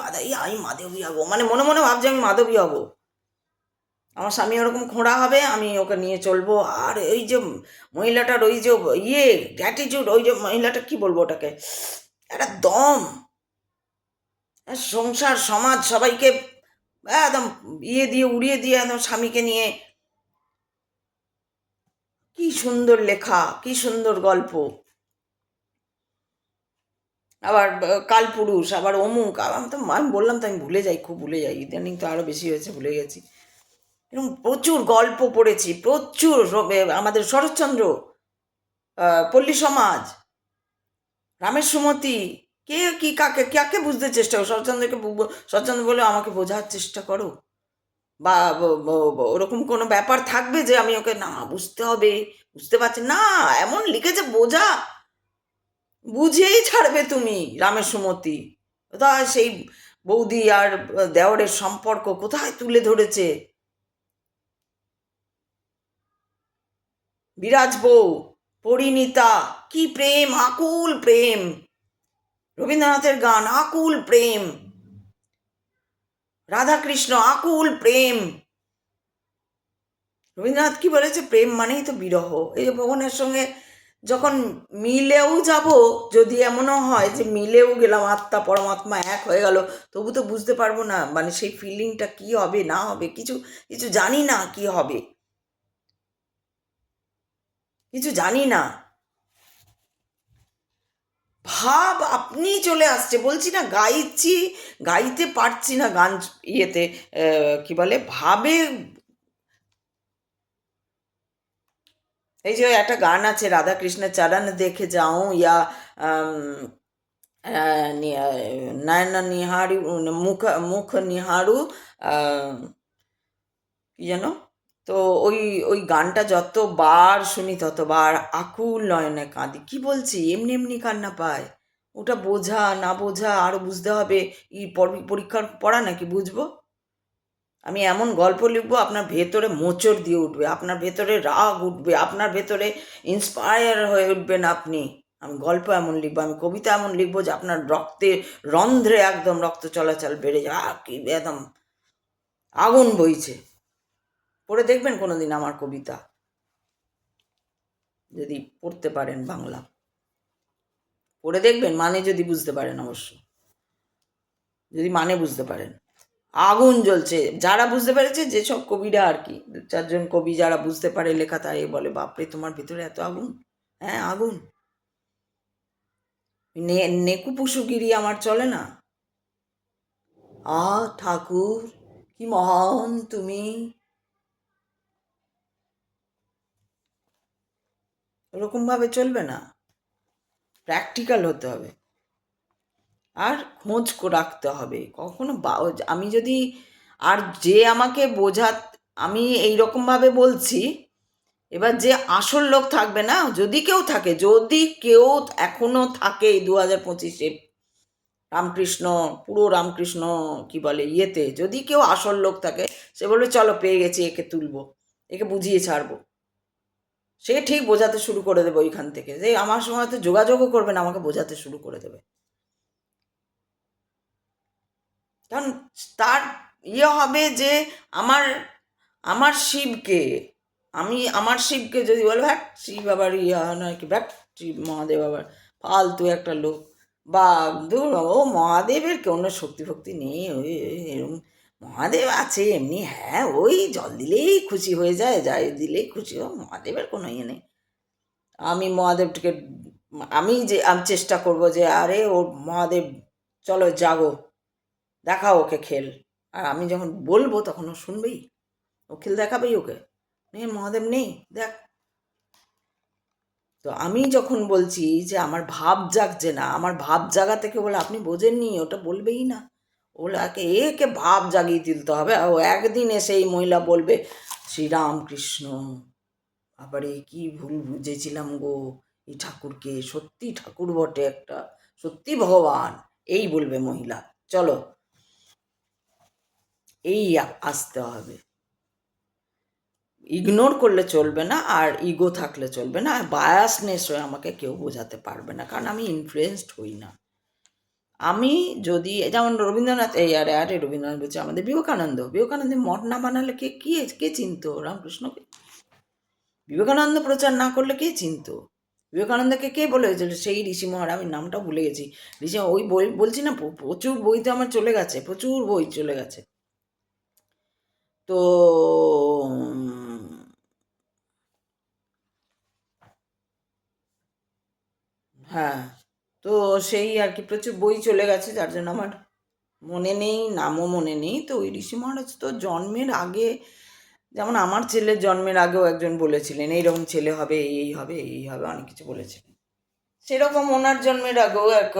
মাধবী হব, মানে মনে মনে ভাবছি আমি মাধবী হব, আমার স্বামী ওরকম খোঁড়া হবে, আমি ওকে নিয়ে চলবো। আর ওই যে মহিলাটার ওই যে গ্র্যাটিটিউড, ওই যে মহিলাটা, কি বলবো ওটাকে, একটা দম, সংসার সমাজ সবাইকে একদম দিয়ে উড়িয়ে দিয়ে একদম স্বামীকে নিয়ে, কি সুন্দর লেখা, কি সুন্দর গল্প। আবার কালপুরুষ, আবার অমুক, আমি বললাম তো, আমি ভুলে যাই, খুব ভুলে যাই, ইদানিং তো আরও বেশি হয়েছে, ভুলে গেছি। এরকম প্রচুর গল্প পড়েছি, প্রচুর। আমাদের শরৎচন্দ্র, পল্লী সমাজ, রামের সুমতি, কে কি কাকে কাকে বুঝতে চেষ্টা করো, শরৎচন্দ্র বলে আমাকে বোঝার চেষ্টা করো, বা ওরকম কোনো ব্যাপার থাকবে যে আমি ওকে না বুঝতে হবে, বুঝতে পারছি না, এমন লিখেছে, বোঝা, বুঝেই ছাড়বে তুমি। রামের সুমতি কোথায় সেই বৌদি আর দেওরের সম্পর্ক কোথায় তুলে ধরেছে, বিরাজ বউ, পরিণীতা, কি প্রেম, আকুল প্রেম। রবীন্দ্রনাথের গান, আকুল প্রেম। রাধাকৃষ্ণ, আকুল প্রেম। রবীন্দ্রনাথ কি বলেছে? প্রেম মানেই তো বিরহ। এই যে ভগবানের সঙ্গে যখন মিলেও যাব, যদি এমনও হয় যে মিলেও গেলাম, আত্মা পরমাত্মা এক হয়ে গেল, তবু তো বুঝতে পারবো না, মানে সেই ফিলিংটা কি হবে না হবে, কিছু কিছু জানি না কি হবে, কিছু জানি না। ভাব আপনি চলে আসছে, বলছি না গাইছি, গাইতে পারছি না গান ইয়েতে, কি বলে, ভাবে। এই যে একটা গান আছে, রাধা কৃষ্ণের চরণ দেখে যাও, ইয়া নয়ন নিহারু, মুখ মুখ নিহারু, কি যেন, তো ওই ওই গানটা যতবার শুনি ততবার আকুল নয়নে কাঁদি। কি বলছি, এমনি এমনি কান্না পায়। ওটা বোঝা না বোঝা আরো বুঝতে হবে। পরীক্ষার পড়া নাকি বুঝবো? আমি এমন গল্প লিখবো আপনার ভেতরে মোচড় দিয়ে উঠবে, আপনার ভেতরে রাগ উঠবে, আপনার ভেতরে ইন্সপায়ার হয়ে উঠবেন আপনি। আমি গল্প এমন লিখবো, আমি কবিতা এমন লিখবো যে আপনার রক্তে রন্ধ্রে একদম রক্ত চলাচল বেড়ে যায়, কি একদম আগুন বইছে। পড়ে দেখবেন কোনোদিন আমার কবিতা, যদি পড়তে পারেন বাংলা, পড়ে দেখবেন, মানে যদি বুঝতে পারেন, অবশ্য যদি মানে বুঝতে পারেন। আগুন জ্বলছে, যারা বুঝতে পেরেছে, যেসব কবিরা আর কি, দু চারজন কবি যারা বুঝতে পারে লেখা, তাই বলে বাপরে তোমার ভিতরে এত আগুন। হ্যাঁ, আগুন। নেকু পুষুগিরি আমার চলে না। ঠাকুর, কি মহান তুমি। ওরকম ভাবে চলবে না, প্র্যাকটিক্যাল হতে হবে, আর খোঁজ রাখতে হবে। কখনো আমি যদি, আর যে আমাকে আমি এইরকমভাবে বলছি, এবার যে আসল লোক থাকবে না, যদি কেউ থাকে, যদি কেউ এখনো থাকে এই 2025-এ রামকৃষ্ণ, পুরো রামকৃষ্ণ কি বলে ইয়েতে, যদি কেউ আসল লোক থাকে, সে বলবে চলো পেয়ে গেছি, একে তুলবো, একে বুঝিয়ে ছাড়বো, সে ঠিক বোঝাতে শুরু করে দেবে ওইখান থেকে, যে আমার সঙ্গে তো যোগাযোগও করবে না, আমাকে বোঝাতে শুরু করে দেবে। কারণ তার হবে যে আমার আমার শিবকে, আমার শিবকে যদি বলে ভ্যাট শিব আবার নয় কি, ভ্যাট শিব মহাদেব আবার ফালতু একটা লোক, বা দূর, ও মহাদেবের কোনো শক্তি ফক্তি নেই, ওই এরকম মহাদেব আছে এমনি, হ্যাঁ ওই জল দিলেই খুশি হয়ে যায়, যাই দিলেই খুশি, ও মহাদেবের কোনো ইয়ে নেই। আমি মহাদেবটিকে, আমি চেষ্টা করব যে আরে ও মহাদেব, চলো জাগো, দেখাও ওকে খেল। আর আমি যখন বলবো তখন ও শুনবেই, ও খেল দেখাবেই ওকে, নেই মহাদেব নেই, দেখ। তো আমি যখন বলছি যে আমার ভাব জাগছে না, আমার ভাব জাগা থেকে বলে আপনি বোঝেননি, ওটা বলবেই না। ওকে একে ভাব জাগিয়ে তুলতে হবে। ও একদিন এসে এই মহিলা বলবে শ্রীরামকৃষ্ণ, আবার এই কি ভুল বুঝেছিলাম গো, এই ঠাকুরকে, সত্যি ঠাকুর বটে একটা, সত্যি ভগবান, এই বলবে মহিলা। চলো, এই আসতে হবে, ইগনোর করলে চলবে না, আর ইগো থাকলে চলবে না, আর বায়াসনেস হয়ে আমাকে কেউ বোঝাতে পারবে না, কারণ আমি ইনফ্লুয়েসড হই না। আমি যদি, যেমন রবীন্দ্রনাথ, আরে রবীন্দ্রনাথ বলছে, আমাদের বিবেকানন্দের মঠ না বানালে কে চিনতো রামকৃষ্ণকে? বিবেকানন্দ প্রচার না করলে কে চিনতো? বিবেকানন্দকে কে বলে হয়েছিল? সেই ঋষি মহারাজ, আমি নামটা ভুলে গেছি, ঋষি, ওই বই বলছি না, প্রচুর বই তো আমার চলে গেছে, প্রচুর বই চলে গেছে। তো হ্যাঁ, তো সেই আর কি, প্রচুর বই চলে গেছে, যার জন্য আমার মনে নেই, নামও মনে নেই। তো ওই ঋষি মহারাজ তো জন্মের আগে, যেমন আমার ছেলের জন্মের আগেও একজন বলেছিলেন এইরকম ছেলে হবে, এই হবে, এই হবে, অনেক কিছু বলেছিলেন। সেরকম ওনার জন্মের আগেও এক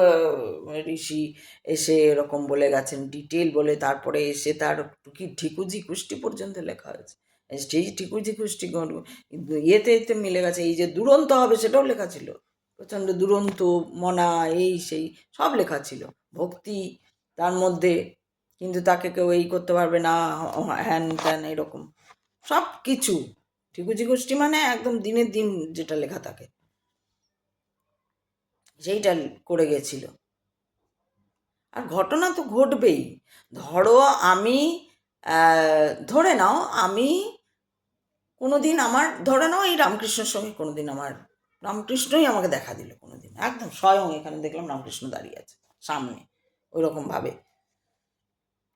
ঋষি এসে এরকম বলে গেছেন, ডিটেল বলে, তারপরে এসে তার কি ঠিকুজি কুষ্টি পর্যন্ত লেখা হয়েছে। সেই ঠিকুজি কুষ্টি ইয়েতে এতে মিলে গেছে, এই যে দুরন্ত হবে সেটাও লেখা ছিল, প্রচণ্ড দুরন্ত মনা, এই সেই সব লেখা ছিল, ভক্তি তার মধ্যে, কিন্তু তাকে কেউ এই করতে পারবে না, হ্যান ত্যান এরকম সব কিছু। ঠিকুজি গোষ্ঠী মানে একদম দিনের দিন যেটা লেখা থাকে, সেইটা করে গেছিল। আর ঘটনা তো ঘটবেই। ধরো আমি ধরে নাও আমি কোনোদিন আমার ধরে নাও এই রামকৃষ্ণের সঙ্গে কোনোদিন আমার রামকৃষ্ণই আমাকে দেখা দিল কোনোদিন, একদম স্বয়ং এখানে দেখলাম রামকৃষ্ণ দাঁড়িয়ে আছে সামনে ওই রকমভাবে।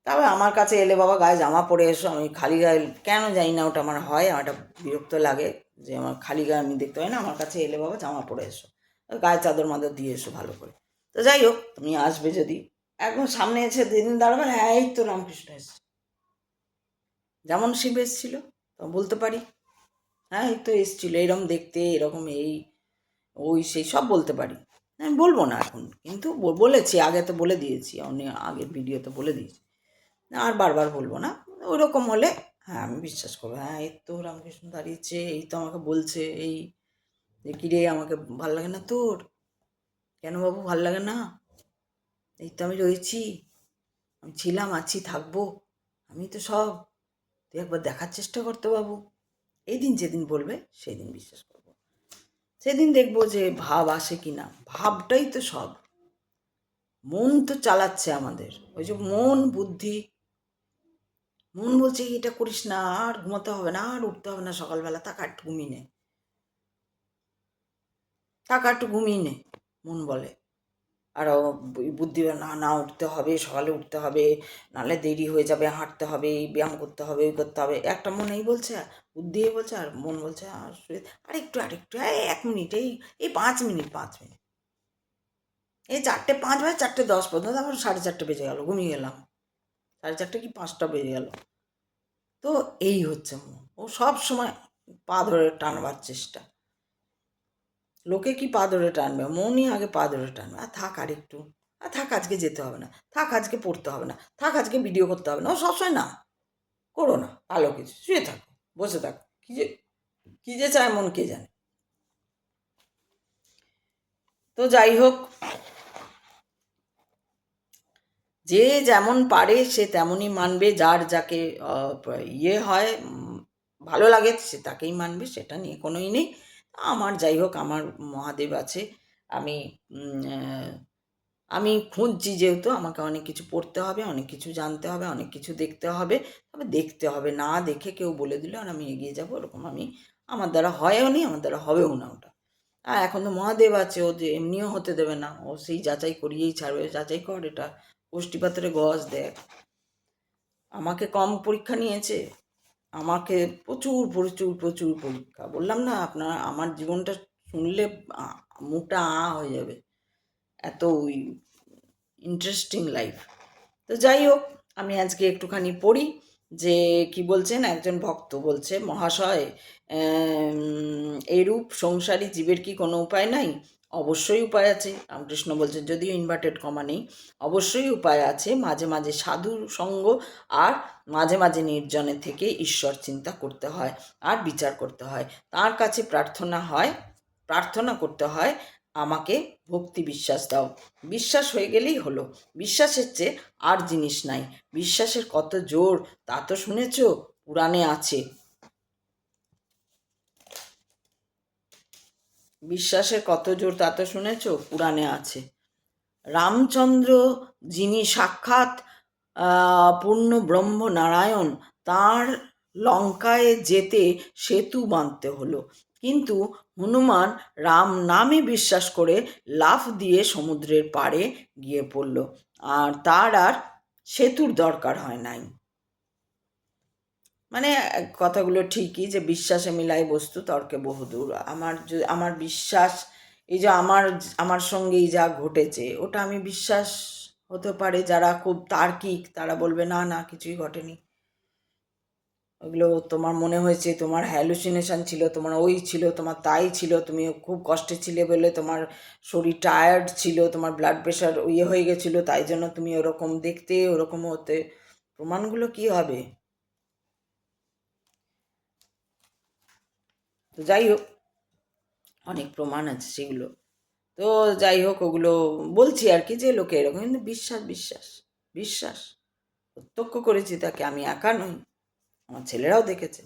তবে আমার কাছে এলে, বাবা গায়ে জামা পরে এসো, আমি খালি গায়ে কেন জানি না, ওটা আমার হয়, আমার একটা বিরক্ত লাগে যে আমার খালি গায়ে আমি দেখতে হয় না। আমার কাছে এলে বাবা জামা পরে এসো, গায়ে চাদর মাদর দিয়ে এসো ভালো করে। তো যাই হোক, তুমি আসবে যদি একদম সামনে এসে যেদিন দাঁড়াবে, হ্যাঁ এই তো রামকৃষ্ণ এসছে, যেমন শিব এসছিল বলতে পারি, হ্যাঁ এই তো এসছিল এরকম দেখতে, এরকম এই ওই সেই সব বলতে পারি। আমি বলবো না এখন, কিন্তু বলেছি আগে, তো বলে দিয়েছি, অনেক আগের ভিডিওতে বলে দিয়েছি, আর বারবার বলবো না। ওই রকম হলে হ্যাঁ আমি বিশ্বাস করবো, হ্যাঁ এই তো রামকৃষ্ণ দাঁড়িয়েছে, এই তো আমাকে বলছে, এই যে কিরে আমাকে ভাল লাগে না তোর, কেন বাবু ভাল লাগে না, এই তো আমি রয়েছি, আমি ছিলাম, আছি, থাকবো, আমি তো সব, তুই একবার দেখার চেষ্টা করতে বাবু। এই দিন যেদিন বলবে সেই দিন বিশ্বাস করবো, সেদিন দেখবো যে ভাব আসে কি না। ভাবটাই তো সব, মন তো চালাচ্ছে আমাদের, ওই যে মন বুদ্ধি, মন বলছে এটা করিস না, আর ঘুমাতে হবে না, আর উঠতে হবে না সকালবেলা, থাক একটু ঘুমিয়ে নে, থাক একটু ঘুমিয়ে নে, মন বলে। আর বুদ্ধি না, না উঠতে হবে, সকালে উঠতে হবে, নাহলে দেরি হয়ে যাবে, হাঁটতে হবে, ব্যায়াম করতে হবে, ওই করতে হবে। একটা মন এই বলছে, বুদ্ধি এই বলছে, আর মন বলছে আর আরেকটু আরেকটু, এই 1 মিনিট, এই 5 মিনিট, 5 মিনিট, এই 4:05 বাজে, 4:10 পর্যন্ত, আবার 4:30 বেজে গেল, ঘুমিয়ে গেলাম, 4:30 কি 5টা বেজে গেল। তো এই হচ্ছে মন, ও সব সময় পা ধরে টানবার চেষ্টা। লোকে কি পা ধরে টানবে, মনই আগে পা ধরে টানবে। আর থাক আর একটু, আর থাক আজকে যেতে হবে না, থাক আজকে পড়তে হবে না, থাক আজকে ভিডিও করতে হবে না, ও সবসময় না করো না, ভালো কিছু, শুয়ে থাকো, বসে থাকো, কি যে চায় মন কে জানে। তো যাই হোক, যে যেমন পারে সে তেমনই মানবে, যার যাকে ইয়ে হয়, ভালো লাগে সে তাকেই মানবে, সেটা নিয়ে কোনোই নেই। আমার যাই হোক, আমার মহাদেব আছে, আমি আমি খুঁজছি, যেহেতু আমাকে অনেক কিছু পড়তে হবে, অনেক কিছু জানতে হবে, অনেক কিছু দেখতে হবে। তবে দেখতে হবে, না দেখে কেউ বলে দিল আর আমি এগিয়ে যাবো, এরকম আমি, আমার দ্বারা হয়ও নি, আমার দ্বারা হবেও না ওটা। আর এখন তো মহাদেব আছে, ও যে এমনিও হতে দেবে না, ও সেই যাচাই করিয়েই ছাড়বে, যাচাই কর এটা কোষ্ঠী পাথরে গজ দেখ। আমাকে কম পরীক্ষা নিয়েছে, আমাকে প্রচুর প্রচুর প্রচুর পরীক্ষা, বললাম না আপনার, আমার জীবনটা শুনলে মুখটা হয়ে যাবে, এত ইন্টারেস্টিং লাইফ। তো যাই হোক, আমি আজকে একটুখানি পড়ি যে কি বলছেন, একজন ভক্ত বলছে, মহাশয় এরূপ সংসারী জীবের কি কোনো উপায় নাই? অবশ্যই উপায় আছে। রামকৃষ্ণ বলছেন, যদিও ইনভার্টেড কমা নেই, অবশ্যই উপায় আছে। মাঝে মাঝে সাধুর সঙ্গ আর মাঝে মাঝে নির্জনে থেকে ঈশ্বর চিন্তা করতে হয় আর বিচার করতে হয়, তার কাছে প্রার্থনা করতে হয়, আমাকে ভক্তি বিশ্বাস দাও। বিশ্বাস হয়ে গেলেই হলো। বিশ্বাসের চেয়ে আর জিনিস নাই। বিশ্বাসের কত জোর তা তো শুনেছ, পুরাণে আছে। বিশ্বাসের কত জোর তা তো শুনেছ, পুরাণে আছে। রামচন্দ্র যিনি সাক্ষাৎ পূর্ণ ব্রহ্ম নারায়ণ, তাঁর লঙ্কায় যেতে সেতু বাঁধতে হলো, কিন্তু হনুমান রাম নামে বিশ্বাস করে লাফ দিয়ে সমুদ্রের পাড়ে গিয়ে পড়ল, আর তার আর সেতুর দরকার হয় নাই। মানে কথাগুলো ঠিকই, যে বিশ্বাসে মিলাই বস্তু তর্কে বহুদূর। আমার বিশ্বাস, এই যে আমার সঙ্গে এই যা ঘটেছে, ওটা আমি বিশ্বাস হতে পারে। যারা খুব তার্কিক তারা বলবে না না কিছুই ঘটেনি, ওগুলো তোমার মনে হয়েছে, তোমার হ্যালুসিনেশন ছিল, তোমার ওই ছিল, তোমার তাই ছিল, তুমি খুব কষ্টে ছিলে বলে তোমার শরীর টায়ার্ড ছিল, তোমার ব্লাড প্রেশার ইয়ে হয়ে গেছিলো, তাই জন্য তুমি ওরকম দেখতে, ওরকম হতে। প্রমাণগুলো কি হবে? তো যাই হোক, অনেক প্রমাণ আছে সেগুলো। তো যাই হোক, ওগুলো বলছি আর কি, যে লোকে এরকম, কিন্তু বিশ্বাস বিশ্বাস বিশ্বাস প্রত্যক্ষ করেছি তাকে, আমি একা নই, আমার ছেলেরাও দেখেছে,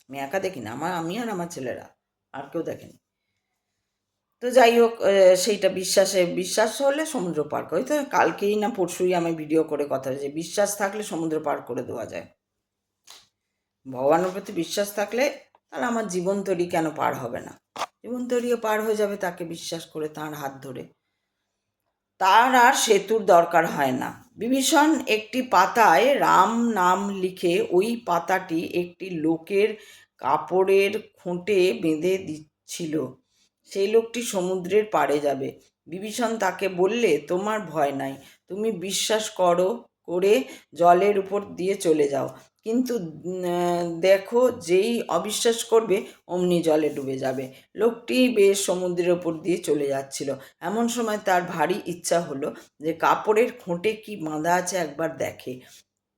আমি একা দেখি না, আমি আর আমার ছেলেরা, আর কেউ দেখেনি। তো তো যাই হোক, সেইটা বিশ্বাস হলে সমুদ্র পার করে। তো কালকেই না পরশুই আমি ভিডিও করে কথা হয়েছে, বিশ্বাস থাকলে সমুদ্র পার করে দেওয়া যায়। ভগবানের প্রতি বিশ্বাস থাকলে তাহলে আমার জীবন তরী কেন পার হবে না? জীবন তরীও পার হয়ে যাবে তাকে বিশ্বাস করে, তার হাত ধরে। তার আর সেতুর দরকার হয় না। বিভীষণ একটি পাতায় রাম নাম লিখে ওই পাতাটি একটি লোকের কাপড়ের খুঁটে বেঁধে দিচ্ছিল। সেই লোকটি সমুদ্রের পাড়ে যাবে। বিভীষণ তাকে বললে, তোমার ভয় নাই, তুমি বিশ্বাস করে জলের উপর দিয়ে চলে যাও, কিন্তু দেখো যেই অবিশ্বাস করবে অমনি জলে ডুবে যাবে। লোকটি বেশ সমুদ্রের উপর দিয়ে চলে যাচ্ছিল। এমন সময় তার ভারী ইচ্ছা হলো যে কাপড়ের খুঁটে কি বাঁধা আছে একবার দেখে।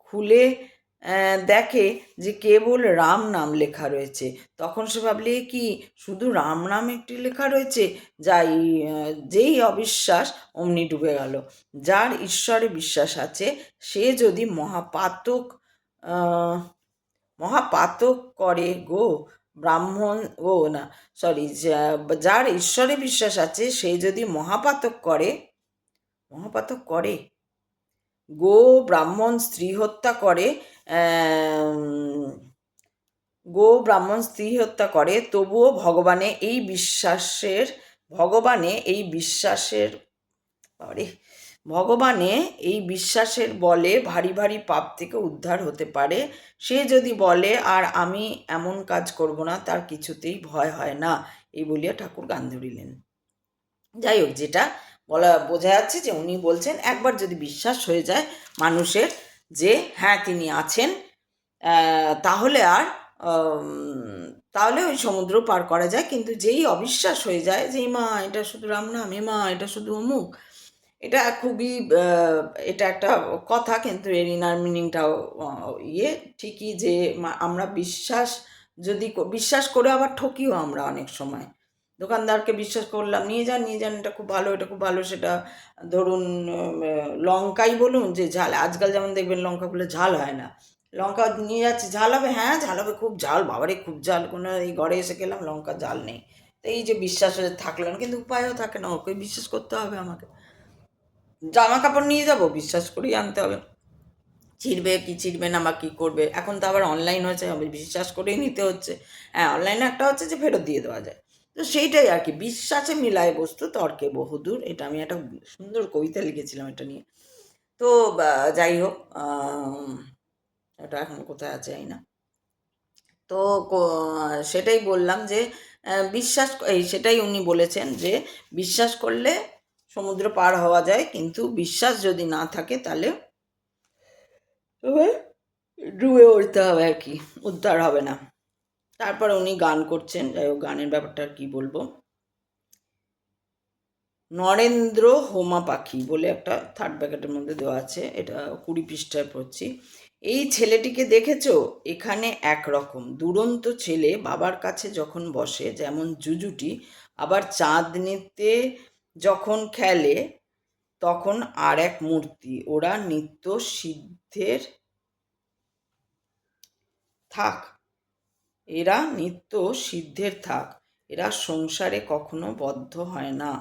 খুলে দেখে যে কেবল রাম নাম লেখা রয়েছে। তখন সে ভাবলে, কি শুধু রাম নাম একটি লেখা রয়েছে? যেই অবিশ্বাস অমনি ডুবে গেল। যার ঈশ্বরে বিশ্বাস আছে সে যদি মহাপাতক করে গো ব্রাহ্মণ, ও না, সরি, যার ঈশ্বরে বিশ্বাস আছে সে যদি মহাপাতক করে গো ব্রাহ্মণ স্ত্রী হত্যা করে, তবুও ভগবানে এই বিশ্বাসের বলে ভারী ভারী পাপ থেকে উদ্ধার হতে পারে। সে যদি বলে আর আমি এমন কাজ করব না, তার কিছুতেই ভয় হয় না। এই বলিয়া ঠাকুর গান ধরিলেন। যাই হোক, যেটা বোঝা যাচ্ছে যে উনি বলছেন একবার যদি বিশ্বাস হয়ে যায় মানুষের যে হ্যাঁ তিনি আছেন, তাহলে তাহলে ওই সমুদ্র পার করা যায়। কিন্তু যেই অবিশ্বাস হয়ে যায় যে মা এটা শুধু রাম নাম, মা এটা শুধু অমুক, এটা খুবই এটা একটা কথা, কিন্তু এর ইনার মিনিংটাও ঠিকই, যে আমরা বিশ্বাস করে আবার ঠকিও আমরা অনেক সময়। দোকানদারকে বিশ্বাস করলাম, নিয়ে যান এটা খুব ভালো, এটা খুব ভালো, সেটা ধরুন লঙ্কাই বলুন যে ঝাল, আজকাল যেমন দেখবেন লঙ্কাগুলো ঝাল হয় না, লঙ্কা নিয়ে যাচ্ছে ঝাল হবে, হ্যাঁ ঝাল হবে, খুব ঝাল, বাবারে খুব ঝাল, কোনো এই ঘরে এসে গেলাম লঙ্কা ঝাল নেই। তো এই যে বিশ্বাস থাকলো না, কিন্তু উপায়ও থাকে না, ওকে বিশ্বাস করতে হবে আমাকে। জামা কাপড় নিয়ে যাব, বিশ্বাস করেই আনতে হবে, ছিঁড়বে কি ছিঁড়বে না বা কী করবে। এখন তো আবার অনলাইন হয়েছে, বিশ্বাস করেই নিতে হচ্ছে। হ্যাঁ, অনলাইনে একটা হচ্ছে যে ফেরত দিয়ে দেওয়া যায়। তো সেইটাই আর কি, বিশ্বাসে মিলায় বস্তু তর্কে বহুদূর। এটা আমি একটা সুন্দর কবিতা লিখেছিলাম এটা নিয়ে। তো যাই হোক, এটা এখন কোথায় আছে জানি না। তো সেটাই বললাম যে সেটাই উনি বলেছেন যে বিশ্বাস করলে সমুদ্র পার হওয়া যায়, কিন্তু বিশ্বাস যদি না থাকে তাহলে ডুবে উঠতে হবে আর কি, উদ্ধার হবে না। তারপরে উনি গান করছেন, যাই হোক গানের ব্যাপারটা আর কি বলবো। নরেন্দ্র হোমা পাখি বলে একটা থার্ড ব্র্যাকেটের মধ্যে দেওয়া আছে, এটা 20 পৃষ্ঠায় পড়ছি। এই ছেলেটিকে দেখেছো? এখানে একরকম দুরন্ত ছেলে বাবার কাছে যখন বসে যেমন জুজুটি, আবার চাঁদনিতে যখন খেলে তখন আর এক মূর্তি। ওরা নিত্য সিদ্ধের থাক এরা সংসারে কখনো বদ্ধ হয় না।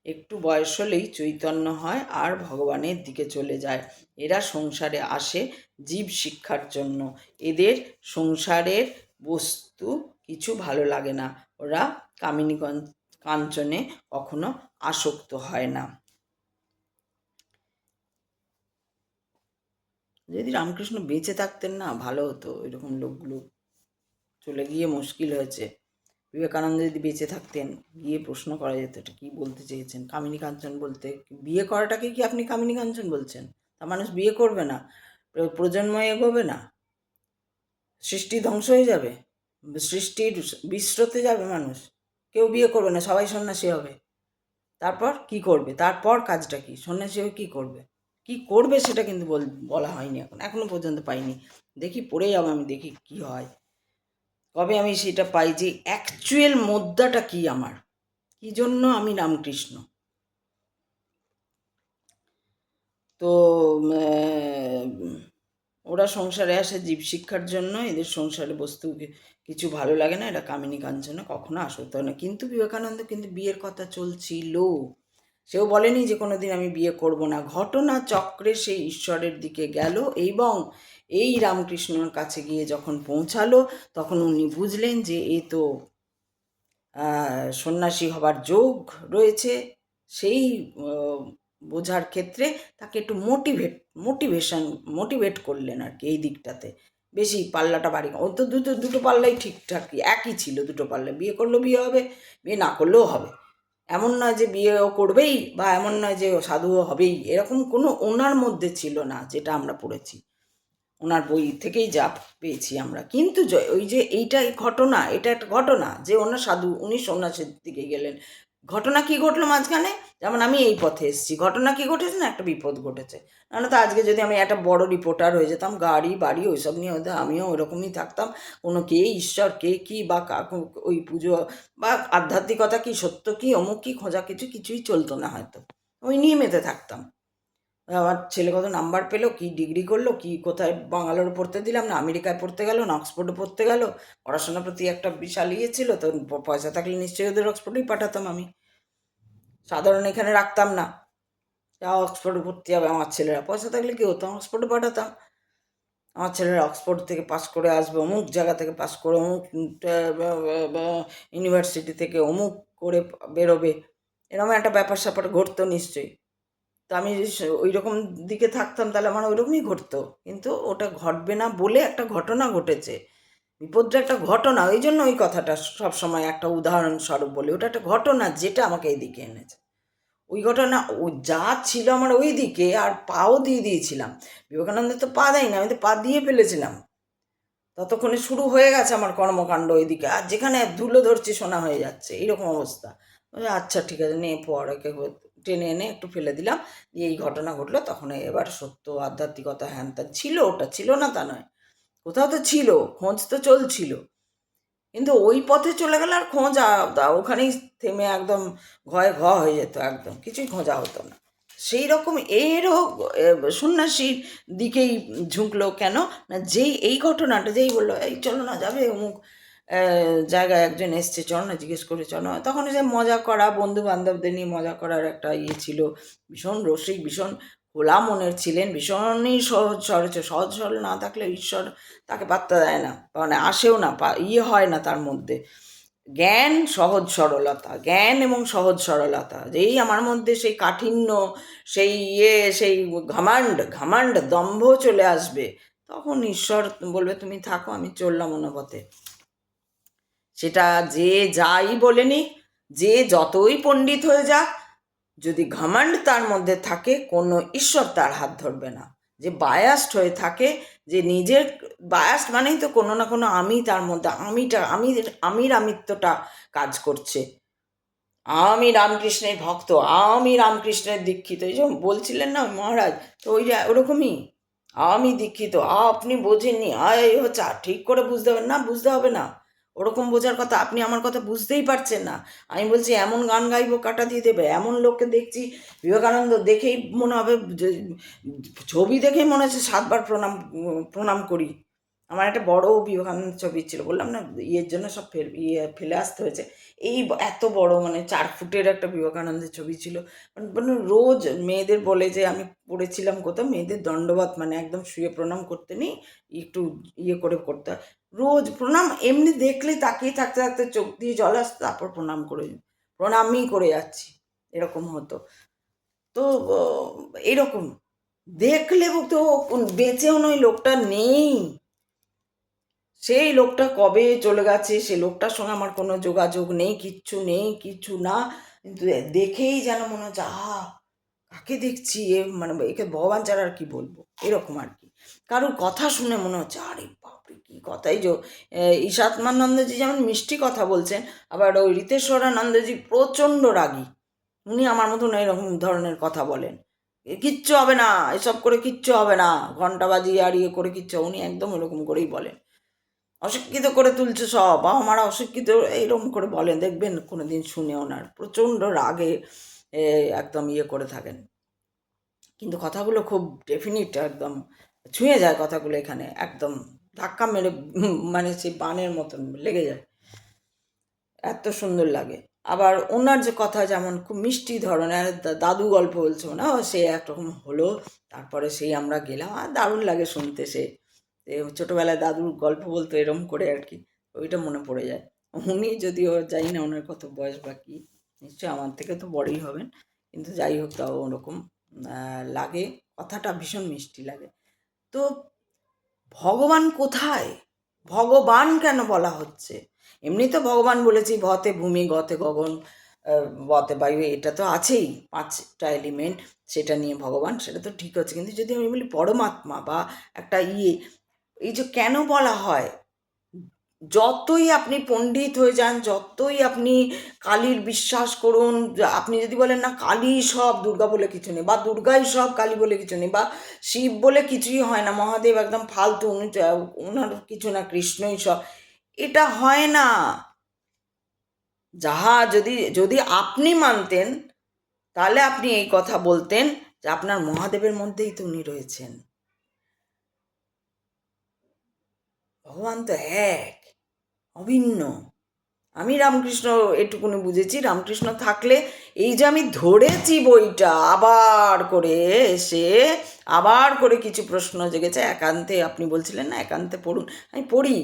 একটু বয়স হলেই চৈতন্য হয় আর ভগবানের দিকে চলে যায়। এরা সংসারে আসে জীব শিক্ষার জন্য। এদের সংসারের বস্তু কিছু ভালো লাগে না। ওরা কামিনী কাঞ্চনে কখনো আসক্ত হয় না। যদি রামকৃষ্ণ বেঁচে থাকতেন না, ভালো হতো। এরকম লোকগুলো চলে গিয়ে মুশকিল হয়েছে। বিবেকানন্দ যদি বেঁচে থাকতেন, গিয়ে প্রশ্ন করা যেত এটা কী বলতে চেয়েছেন। কামিনী কাঞ্চন বলতে বিয়ে করাটাকে কি আপনি কামিনী কাঞ্চন বলছেন? তা মানুষ বিয়ে করবে না, প্রজন্ম এগোবে না, সৃষ্টি ধ্বংস হয়ে যাবে, সৃষ্টির বিস্রোতে যাবে মানুষ, কেউ বিয়ে করবে না, সবাই সন্ন্যাসী হবে। তারপর কি করবে? তারপর কাজটা কি? সন্ন্যাসী হয়ে কী করবে? কী করবে সেটা কিন্তু বলা হয়নি, এখনো পর্যন্ত পাইনি। দেখি, পড়ে যাবো আমি, দেখি কি হয়, কবে আমি সেটা পাই যে অ্যাকচুয়াল মুদ্রাটা কি আমার, কি জন্য আমি রামকৃষ্ণ। তো ওরা সংসারে আসে জীব শিক্ষার জন্য, এদের সংসারে বস্তু কিছু ভালো লাগে না, এরা কামিনী কাঞ্চনে কখনো আসতে না। কিন্তু বিবেকানন্দ কিন্তু বিয়ের কথা চলছিল, সেও বলেনি যে কোনোদিন আমি বিয়ে করব না। ঘটনা চক্রে সে ঈশ্বরের দিকে গেল এবং এই রামকৃষ্ণর কাছে গিয়ে যখন পৌঁছালো তখন উনি বুঝলেন যে এ তো সন্ন্যাসী হবার যোগ রয়েছে। সেই বোঝার ক্ষেত্রে তাকে একটু মোটিভেট করলেন আর কি এই দিকটাতে। বেশি পাল্লাটা বাড়ি, ও তো দুটো পাল্লাই ঠিকঠাক একই ছিল, দুটো পাল্লা, বিয়ে করলেও বিয়ে হবে, বিয়ে না করলেও হবে। এমন নয় যে বিয়েও করবেই, বা এমন নয় যে সাধুও হবেই, এরকম কোনো ওনার মধ্যে ছিল না, যেটা আমরা পড়েছি ওনার বই থেকেই যা পেয়েছি আমরা। কিন্তু ওই যে এইটা ঘটনা, এটা একটা ঘটনা যে ওনার সাধু, উনি সন্ন্যাসের দিকে গেলেন। ঘটনা কি ঘটলো মাঝখানে? যেমন আমি এই পথে এসেছি, ঘটনা কি ঘটেছে না, একটা বিপদ ঘটেছে। নাহলে তো আজকে যদি আমি একটা বড় রিপোর্টার হয়ে যেতাম, গাড়ি বাড়ি ওইসব নিয়ে হয়তো আমিও ওইরকমই থাকতাম। কোনো কে ঈশ্বর, কে কি, বা ওই পুজো বা আধ্যাত্মিকতা কি, সত্য কি, অমুক কি, খোঁজা কিছুই চলতো না হয়তো, ওই নিয়ে মেতে থাকতাম। আমার ছেলে কত নাম্বার পেলো, কি ডিগ্রি করলো, কি কোথায় বাঙ্গালোরে পড়তে দিলাম, না আমেরিকায় পড়তে গেল, না অক্সফোর্ডে পড়তে গেল। পড়াশোনার প্রতি একটা বিশাল ইয়ে ছিল, তো পয়সা থাকলে নিশ্চয়ই ওদের অক্সফোর্ডেই পাঠাতাম আমি, সাধারণ এখানে রাখতাম না। যা অক্সফোর্ডে ভর্তি হবে আমার ছেলেরা, পয়সা থাকলে কি হতো, অক্সফোর্ডে পাঠাতাম। আমার ছেলেরা অক্সফোর্ড থেকে পাস করে আসবে, অমুক জায়গা থেকে পাস করে, অমুক ইউনিভার্সিটি থেকে অমুক করে বেরোবে, এরকম একটা ব্যাপার স্যাপার ঘটতো নিশ্চয়ই। তো আমি ওই রকম দিকে থাকতাম, তাহলে আমার ওই রকমই ঘটতো। কিন্তু ওটা ঘটবে না বলে একটা ঘটনা ঘটেছে, বিপদটা একটা ঘটনা, ওই জন্য ওই কথাটা সবসময় একটা উদাহরণস্বরূপ বলি, ওটা একটা ঘটনা যেটা আমাকে এইদিকে এনেছে। ওই ঘটনা ও যা ছিল আমার ওই দিকে, আর পাও দিয়ে দিয়েছিলাম। বিবেকানন্দ তো পা দেয়নি, আমি তো পা দিয়ে ফেলেছিলাম। ততক্ষণে শুরু হয়ে গেছে আমার কর্মকাণ্ড ওইদিকে, আর যেখানে ধুলো ধরছি সোনা হয়ে যাচ্ছে, এইরকম অবস্থা। আচ্ছা ঠিক আছে, নিয়ে পর একে টেনে এনে একটু ফেলে দিলাম, দিয়ে এই ঘটনা ঘটলো। তখন এবার সত্য আধ্যাত্মিকতা হ্যান ত্যান ছিল, ওটা ছিল না তা নয়, কোথাও তো ছিল, খোঁজ তো চলছিল। কিন্তু ওই পথে চলে গেলে আর খোঁজা, ওখানেই থেমে একদম ঘয়ে হয়ে যেত, একদম কিছুই খোঁজা হতো না। সেই রকম এরও সন্ন্যাসীর দিকেই ঝুঁকলো কেন না, যেই এই ঘটনাটা যেই বললো এই চলো না যাবে অমুক জায়গায় একজন এসছে, চলো না জিজ্ঞেস করে চলো, তখন যে মজা করা, বন্ধু বান্ধবদের নিয়ে মজা করার একটা ইয়ে ছিল। ভীষণ রসিক, ভীষণ খোলা মনের ছিলেন, ভীষণই সহজ সরল না থাকলে ঈশ্বর তাকে পাত্তা দেয় না, মানে আসেও না, ইয়ে হয় না তার মধ্যে। জ্ঞান, সহজ সরলতা, জ্ঞান এবং সহজ সরলতা, যেই আমার মধ্যে সেই কাঠিন্য, সেই ইয়ে, সেই ঘমান্ড দম্ভ চলে আসবে, তখন ঈশ্বর বলবে তুমি থাকো, আমি চললাম অনুপথে। সেটা যে যাই বলেনি, যে যতই পণ্ডিত হয়ে যাক, যদি ঘমান্ড তার মধ্যে থাকে, কোনো ঈশ্বর তার হাত ধরবে না। যে বায়াসড হয়ে থাকে, যে নিজের বায়াসড মানেই তো কোনো না কোনো আমি তার মধ্যে, আমির আমিত্বটা কাজ করছে। আমি রামকৃষ্ণের ভক্ত, আমি রামকৃষ্ণের দীক্ষিত, এই যে বলছিলেন না মহারাজ, তো ওই ওরকমই আমি দীক্ষিত, আপনি বোঝেননি, এই হচ্ছে, ঠিক করে বুঝতে হবে না, বুঝতে হবে না, ওরকম বোঝার কথা, আপনি আমার কথা বুঝতেই পারছেন না। আমি বলছি এমন গান গাইবো কাটা দিয়ে দেবে, এমন লোককে দেখছি, বিবেকানন্দ দেখেই মনে হবে, ছবি দেখেই মনে হচ্ছে 7 বার প্রণাম করি। আমার একটা বড় বিবেকানন্দ ছবি ছিল, বললাম না ইয়ের জন্য সব ফেলে আসতে হয়েছে। এই এত বড়, মানে 4 ফুটের একটা বিবেকানন্দের ছবি ছিল। মানে রোজ মেয়েদের বলে যে, আমি পড়েছিলাম কোথাও, মেয়েদের দণ্ডবাত মানে একদম শুয়ে প্রণাম করতে নেই, একটু ইয়ে করে করতে হয়। রোজ প্রণাম, এমনি দেখলে তাকিয়ে থাকতে থাকতে চোখ দিয়ে জল আসতো, তারপর প্রণামই করে যাচ্ছি, এরকম হতো। তো এরকম দেখলে তো বেঁচেও নয়, লোকটা নেই, সেই লোকটা কবে চলে গেছে, সে লোকটার সঙ্গে আমার কোনো যোগাযোগ নেই, কিচ্ছু না। কিন্তু দেখেই যেন মনে হচ্ছে কাকে দেখছি, মানে একে ভগবান ছাড়া আর কি বলবো, এরকম আর কি। কারোর কথা শুনে মনে হচ্ছে আরে বাপরে কি কথাই ঈশাত্মানন্দজি যেমন মিষ্টি কথা বলছেন, আবার ওই ঋতেশ্বরানন্দজি প্রচণ্ড রাগী। উনি আমার মতন এরকম ধরনের কথা বলেন, কিচ্ছু হবে না, এসব করে কিচ্ছু হবে না, ঘন্টা বাজিয়ে আর ইয়ে করে কিচ্ছু, উনি একদম এরকম করেই বলেন, অশিক্ষিত করে তুলছে সব, বাবা মারা অশিক্ষিত, এইরকম করে বলেন, দেখবেন কোনোদিন শুনে ওনার প্রচণ্ড রাগে একদম ইয়ে করে থাকেন, কিন্তু কথাগুলো খুব ডেফিনিট, একদম ছুঁয়ে যায় কথাগুলো, এখানে একদম ধাক্কা মেরে মানে সেই বানের মতন লেগে যায়, এত সুন্দর লাগে। আবার ওনার যে কথা, যেমন খুব মিষ্টি ধরনের দাদু গল্প বলছো না, সে একরকম হলো, তারপরে সেই আমরা গেলাম, আর দারুণ লাগে শুনতে। সে ছোটোবেলায় দাদুর গল্প বলতো এরম করে আর কি, ওইটা মনে পড়ে যায়। উনি যদিও জানি না ওনার কত বয়স বা কী, নিশ্চয়ই আমার থেকে তো বড়ই হবেন, কিন্তু যাই হোক তাও ওরকম লাগে, কথাটা ভীষণ মিষ্টি লাগে। তো ভগবান কোথায়, ভগবান কেন বলা হচ্ছে? এমনি তো ভগবান বলেছি ভতে ভূমি গতে গগন বতে বায়ু, এটা তো আছেই, 5টা এলিমেন্ট, সেটা নিয়ে ভগবান, সেটা তো ঠিক আছে। কিন্তু যদি আমি বলি পরমাত্মা বা একটা এই যে কেন বলা হয়, যতই আপনি পণ্ডিত হয়ে যান, যতই আপনি কালীর বিশ্বাস করুন, আপনি যদি বলেন না কালী সব, দুর্গা বলে কিছু নেই, বা দুর্গাই সব, কালী বলে কিছু নেই, বা শিব বলে কিছুই হয় না, মহাদেব একদম ফালতু, ওনার কিছু না, কৃষ্ণই সব, এটা হয় না। যাহা যদি যদি আপনি মানতেন, তাহলে আপনি এই কথা বলতেন যে আপনার মহাদেবের মধ্যেই তো উনি রয়েছেন। ভগবান তো এক, অভিন্ন। আমি রামকৃষ্ণ এটুকুনি বুঝেছি, রামকৃষ্ণ থাকলে, এই যে আমি ধরেছি বইটা আবার করে এসে, আবার করে কিছু প্রশ্ন জেগেছে, একান্তে আপনি বলছিলেন না একান্তে পড়ুন, আমি পড়ি,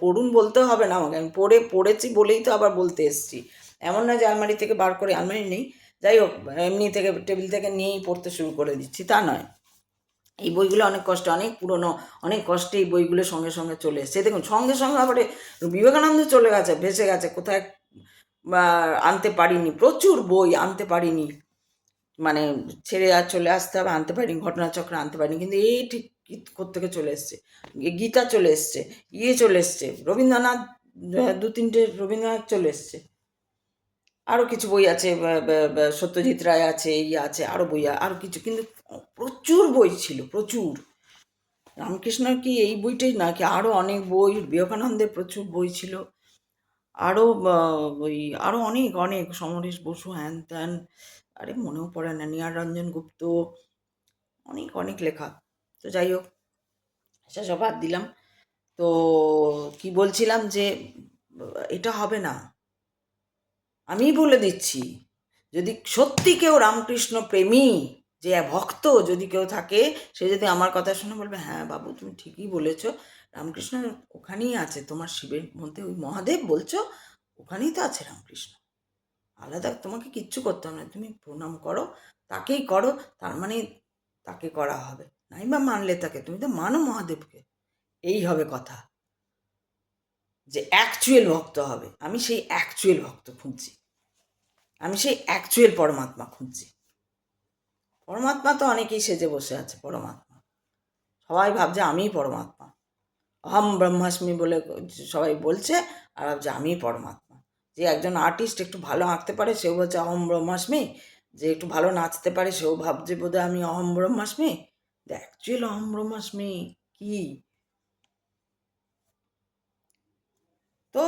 পড়ুন বলতে হবে না আমাকে, আমি পড়েছি বলেই তো আবার বলতে এসছি। এমন না যে আলমারি থেকে বার করে, আলমারি নেই, যাই হোক এমনি থেকে টেবিল থেকে নিয়েই পড়তে শুরু করে দিচ্ছি, তা নয়। এই বইগুলো অনেক কষ্টে, অনেক পুরনো, অনেক কষ্টে এই বইগুলো সঙ্গে সঙ্গে চলে এসছে। দেখুন সঙ্গে সঙ্গে আবার বিবেকানন্দ চলে গেছে, ভেসে গেছে কোথায়, আনতে পারিনি, প্রচুর বই আনতে পারিনি, মানে ছেড়ে আর চলে আসতে হবে, আনতে পারিনি, ঘটনাচক্র আনতে পারিনি, কিন্তু এই ঠিক কোত্থেকে চলে এসছে, গীতা চলে এসছে, চলে এসছে, রবীন্দ্রনাথ, 2-3টে রবীন্দ্রনাথ চলে এসছে, আরও কিছু বই আছে, সত্যজিৎ রায় আছে, আছে আরও বই, আরও কিছু, কিন্তু প্রচুর বই ছিল, প্রচুর। রামকৃষ্ণর কি এই বইটাই নাকি আরও অনেক বই, বিবেকানন্দের প্রচুর বই ছিল, আরও ওই আরও অনেক অনেক, সমরেশ বসু, হ্যান ত্যান, আরে মনেও পড়ে না, নিহার রঞ্জন গুপ্ত, অনেক অনেক লেখা। তো যাই হোক, সেসব বাদ দিলাম। তো কি বলছিলাম যে এটা হবে না, আমি বলে দিচ্ছি, যদি সত্যি কেউ রামকৃষ্ণ প্রেমী, যে ভক্ত যদি কেউ থাকে, সে যদি আমার কথা শুনে বলবে, হ্যাঁ বাবু তুমি ঠিকই বলেছ, রামকৃষ্ণ ওখানেই আছে, তোমার শিবের মধ্যে ওই মহাদেব বলছো, ওখানেই তো আছে রামকৃষ্ণ, আলাদা তোমাকে কিচ্ছু করতে হবে না, তুমি প্রণাম করো, তাকেই করো, তার মানে তাকে করা হবে, নাই বা মানলে তাকে, তুমি তো মানো মহাদেবকে, এই হবে কথা, যে অ্যাকচুয়াল ভক্ত হবে। আমি সেই অ্যাকচুয়াল ভক্ত খুঁজছি, আমি সেই অ্যাকচুয়াল পরমাত্মা খুঁজছি। পরমাত্মা তো অনেকেই সেজে বসে আছে, পরমাত্মা সবাই ভাবছে আমিই পরমাত্মা, অহম ব্রহ্মাস্মি বলে সবাই বলছে, আর ভাবছে আমিই পরমাত্মা। যে একজন আর্টিস্ট একটু ভালো আঁকতে পারে সেও বলছে অহম ব্রহ্মাস্মি, যে একটু ভালো নাচতে পারে সেও ভাবছে বোধহয় আমি অহম ব্রহ্মাস্মি। অ্যাকচুয়াল অহম ব্রহ্মাস্মি কি? তো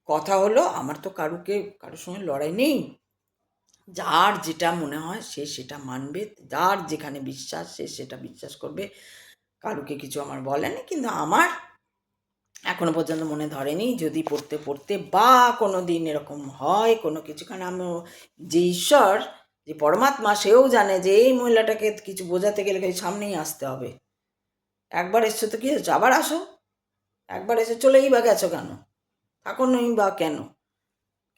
কথা হলো, আমার তো কারোর সঙ্গে লড়াই নেই, যার যেটা মনে হয় সে সেটা মানবে, যার যেখানে বিশ্বাস সে সেটা বিশ্বাস করবে, কারুকে কিছু আমার বলেনি। কিন্তু আমার এখনো পর্যন্ত মনে ধরেনি, যদি পড়তে পড়তে বা কোনো দিন এরকম হয় কোনো কিছু, কারণ আমি, যে ঈশ্বর, যে পরমাত্মা, সেও জানে যে এই মহিলাটাকে কিছু বোঝাতে গেলে সামনেই আসতে হবে। একবার এসছো তো কি হচ্ছে, আবার আসো, একবার এসে চলেই বা গেছো কেন, থাকো নই বা কেন,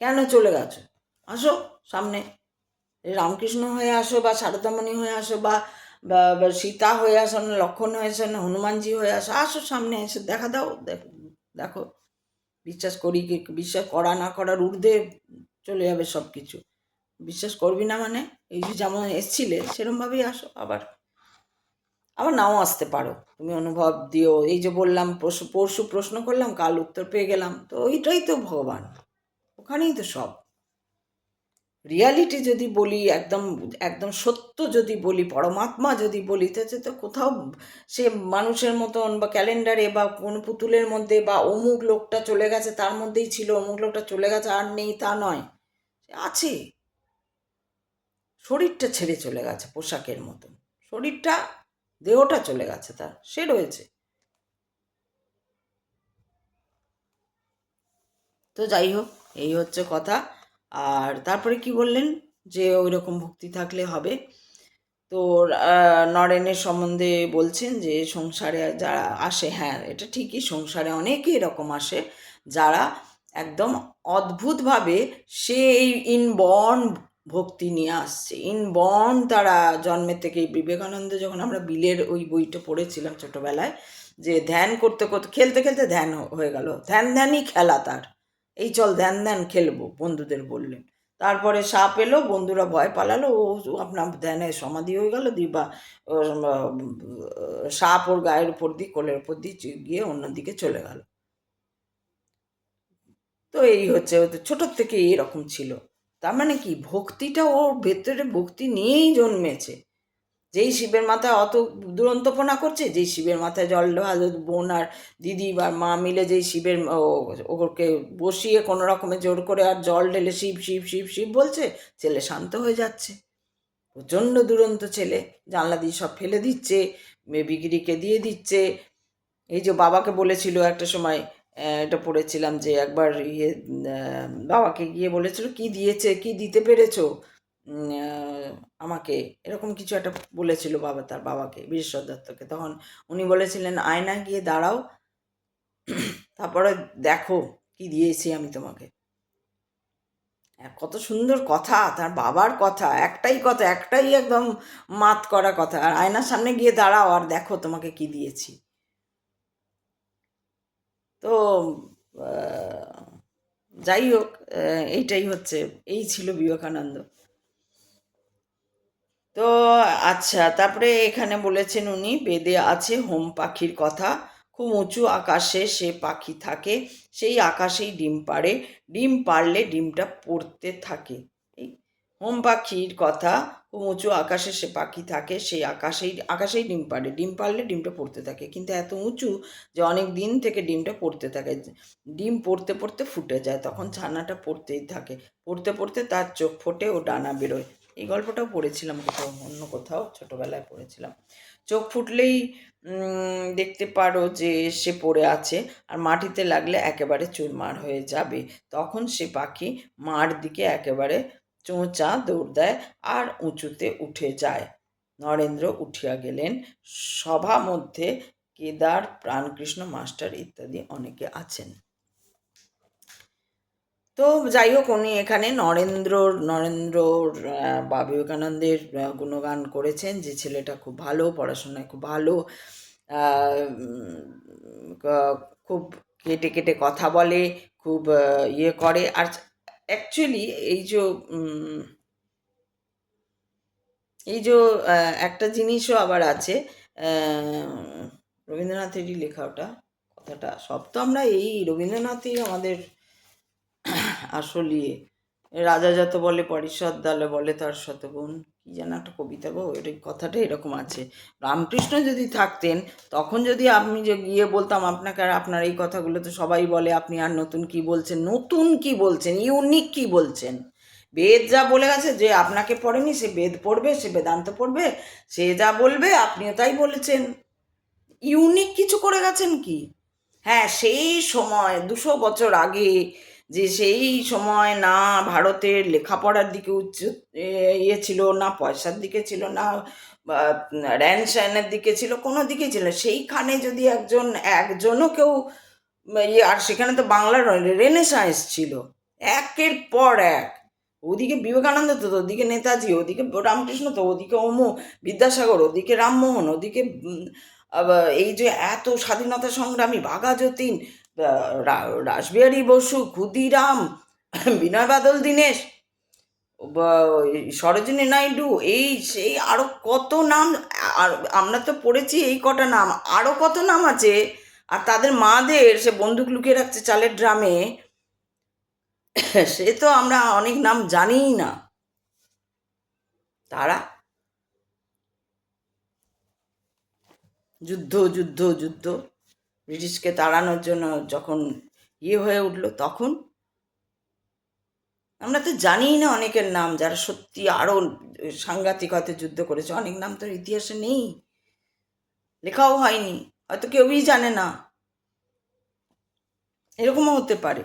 কেন চলে গেছো, আসো সামনে, রামকৃষ্ণ হয়ে আসো, বা সারদামণি হয়ে আসো, বা সীতা হয়ে আসো, না লক্ষণ হয়ে আসো, না হনুমানজি হয়ে আসো, আসো সামনে এসে দেখা দাও, দেখো, বিশ্বাস করি কি, বিশ্বাস করা না করার ঊর্ধ্বে চলে যাবে সব কিছু। বিশ্বাস করবি না মানে, এই যে যেমন এসছিলে সেরমভাবেই আসো, আবার আবার নাও আসতে পারো, তুমি অনুভব দিও, এই যে বললাম পরশু প্রশ্ন করলাম, কাল উত্তর পেয়ে গেলাম, তো ওইটাই তো ভগবান, ওখানেই তো সব। রিয়ালিটি যদি বলি, একদম একদম সত্য যদি বলি, পরমাত্মা যদি বলি, তো কোথাও সে মানুষের মতন, বা ক্যালেন্ডারে, বা কোনো পুতুলের মধ্যে, বা অমুক লোকটা চলে গেছে তার মধ্যেই ছিল, অমুক লোকটা চলে গেছে আর নেই, তা নয়, সে আছে, শরীরটা ছেড়ে চলে গেছে পোশাকের মতন, শরীরটা, দেহটা চলে গেছে, তার সে রয়েছে। তো যাই হোক, এই হচ্ছে কথা। আর তারপরে কি বললেন যে ওই রকম ভক্তি থাকলে হবে। তো নরেনের সম্বন্ধে বলছেন যে সংসারে যারা আসে, হ্যাঁ এটা ঠিকই, সংসারে অনেকে এরকম আসে যারা একদম অদ্ভুতভাবে সেই ইনবর্ন ভক্তি নিয়ে আসছে, ইনবর্ন। তারা জন্মের থেকেই, বিবেকানন্দ যখন আমরা বিলের ওই বইটা পড়েছিলাম ছোটোবেলায়, যে ধ্যান করতে করতে, খেলতে খেলতে ধ্যান হয়ে গেল, ধ্যান ধ্যানই খেলা তার, এই চল ধ্যান ধ্যান খেলবো বন্ধুদের বললেন। তারপরে সাপ এলো, বন্ধুরা ভয় পালালো, ও আপনার ধ্যানে সমাধি হয়ে গেল, দিবা সাপ ওর গায়ের উপর দিয়ে, কোলের উপর দিয়ে গিয়ে অন্যদিকে চলে গেল। তো এই হচ্ছে, ও তো ছোটোর থেকে এরকম ছিল। তার মানে কি, ভক্তিটা ওর ভেতরে ভক্তি নিয়েই জন্মেছে। যেই শিবের মাথায় অত দুরন্তপনা করছে, যেই শিবের মাথায় জল ঢাল, বোন আর দিদি বা মা মিলে যেই শিবের ওকে বসিয়ে কোনো রকমে জোর করে আর জল ঢেলে শিব শিব শিব শিব বলছে, ছেলে শান্ত হয়ে যাচ্ছে। প্রচণ্ড দুরন্ত ছেলে, জানলা দিয়ে সব ফেলে দিচ্ছে, মেয়ে বিক্রিকে দিয়ে দিচ্ছে। এই যে বাবাকে বলেছিল একটা সময়, এটা পড়েছিলাম যে একবার বাবাকে গিয়ে বলেছিল, কি দিয়েছে, কি দিতে পেরেছো আমাকে, এরকম কিছু একটা বলেছিল বাবা তার বাবাকে, বিশ্বর দত্তকে। তখন উনি বলেছিলেন, আয়নায় গিয়ে দাঁড়াও, তারপরে দেখো কি দিয়েছি আমি তোমাকে। কত সুন্দর কথা, তার বাবার কথা, একটাই কথা, একটাই একদম মাত করা কথা, আর আয়নার সামনে গিয়ে দাঁড়াও আর দেখো তোমাকে কি দিয়েছি। তো যাই হোক, এইটাই হচ্ছে, এই ছিল বিবেকানন্দ। তো আচ্ছা, তারপরে এখানে বলেছেন উনি, বেদে আছে হোম পাখির কথা, খুব উঁচু আকাশে সে পাখি থাকে, সেই আকাশেই ডিম পাড়ে, ডিম পাড়লে ডিমটা পড়তে থাকে। এই হোম পাখির কথা, খুব উঁচু আকাশে সে পাখি থাকে, সেই আকাশেই ডিম পাড়ে, ডিম পাড়লে ডিমটা পড়তে থাকে। কিন্তু এত উঁচু যে অনেক দিন থেকে ডিমটা পড়তে থাকে, ডিম পড়তে পড়তে ফুটে যায়, তখন ছানাটা পড়তেই থাকে, পড়তে পড়তে তার চোখ ফোটে ও ডানা বেরোয়। এই গল্পটাও পড়েছিলাম কোথাও, অন্য কোথাও ছোটোবেলায় পড়েছিলাম। চোখ ফুটলেই দেখতে পারো যে সে পড়ে আছে, আর মাটিতে লাগলে একেবারে চুরমার হয়ে যাবে। তখন সে পাখি মার দিকে একেবারে চোঁচা দৌড় দেয় আর উঁচুতে উঠে যায়। নরেন্দ্র উঠিয়া গেলেন, সভা মধ্যে কেদার, প্রাণকৃষ্ণ মাস্টার ইত্যাদি অনেকে আছেন। তো যাই হোক, উনি এখানে নরেন্দ্রর বা বিবেকানন্দের গুণগান করেছেন, যে ছেলেটা খুব ভালো, পড়াশোনায় খুব ভালো, খুব কেটে কেটে কথা বলে, খুব ইয়ে করে। আর অ্যাকচুয়ালি এই যে এই যে একটা জিনিসও আবার আছে, রবীন্দ্রনাথেরই লেখা ওটা, কথাটা সব তো আমরা এই রবীন্দ্রনাথই আমাদের আসলে, রাজা যত বলে পরিষদ দলে বলে তার শতগুণ, কি যেন একটা কবিতা গো, এর কথাটা এরকম আছে। রামকৃষ্ণ যদি থাকতেন, তখন যদি আমি যে গিয়ে বলতাম আপনাকে, আর আপনার এই কথাগুলো তো সবাই বলে, আপনি আর নতুন কি বলছেন, নতুন কি বলছেন, ইউনিক কি বলছেন, বেদ যা বলে গেছে, যে আপনাকে পড়েনি সে বেদ পড়বে, সে বেদান্ত পড়বে, সে যা বলবে আপনিও তাই বলেছেন, ইউনিক কিছু করে গেছেন কি? হ্যাঁ, সেই সময় 200 বছর আগে, যে সেই সময় না ভারতের লেখাপড়ার দিকে ইয়ে ছিল, না পয়সার দিকে ছিল, না র্যান স্যানের দিকে ছিল, কোনো দিকে ছিল, সেইখানে যদি একজনও কেউ ইয়ে, আর সেখানে তো বাংলার রেনেসাঁস ছিল একের পর এক, ওদিকে বিবেকানন্দ তো, ওদিকে নেতাজি, ওদিকে রামকৃষ্ণ তো, ওদিকে বিদ্যাসাগর, ওদিকে রামমোহন, ওদিকে এই যে এত স্বাধীনতা সংগ্রামী, বাঘা যতীন, রাসবিহারী বসু, ক্ষুদিরাম, বিনয় বাদল দীনেশ, সরোজিনী নাইডু, এই সেই আরো কত নাম, আর আমরা তো পড়েছি এই কটা নাম, আরো কত নাম আছে। আর তাদের মাদের সে বন্দুক লুকিয়ে রাখছে চালের ড্রামে, সে তো আমরা অনেক নাম জানিই না। তারা যুদ্ধ যুদ্ধ যুদ্ধ, ব্রিটিশকে তাড়ানোর জন্য যখন ইয়ে হয়ে উঠলো, তখন আমরা তো জানিই না অনেকের নাম, যারা সত্যি আরও সাংঘাতিক হয়তো যুদ্ধ করেছে। অনেক নাম তো ইতিহাসে নেই, লেখাও হয়নি, হয়তো কেউই জানে না, এরকমও হতে পারে।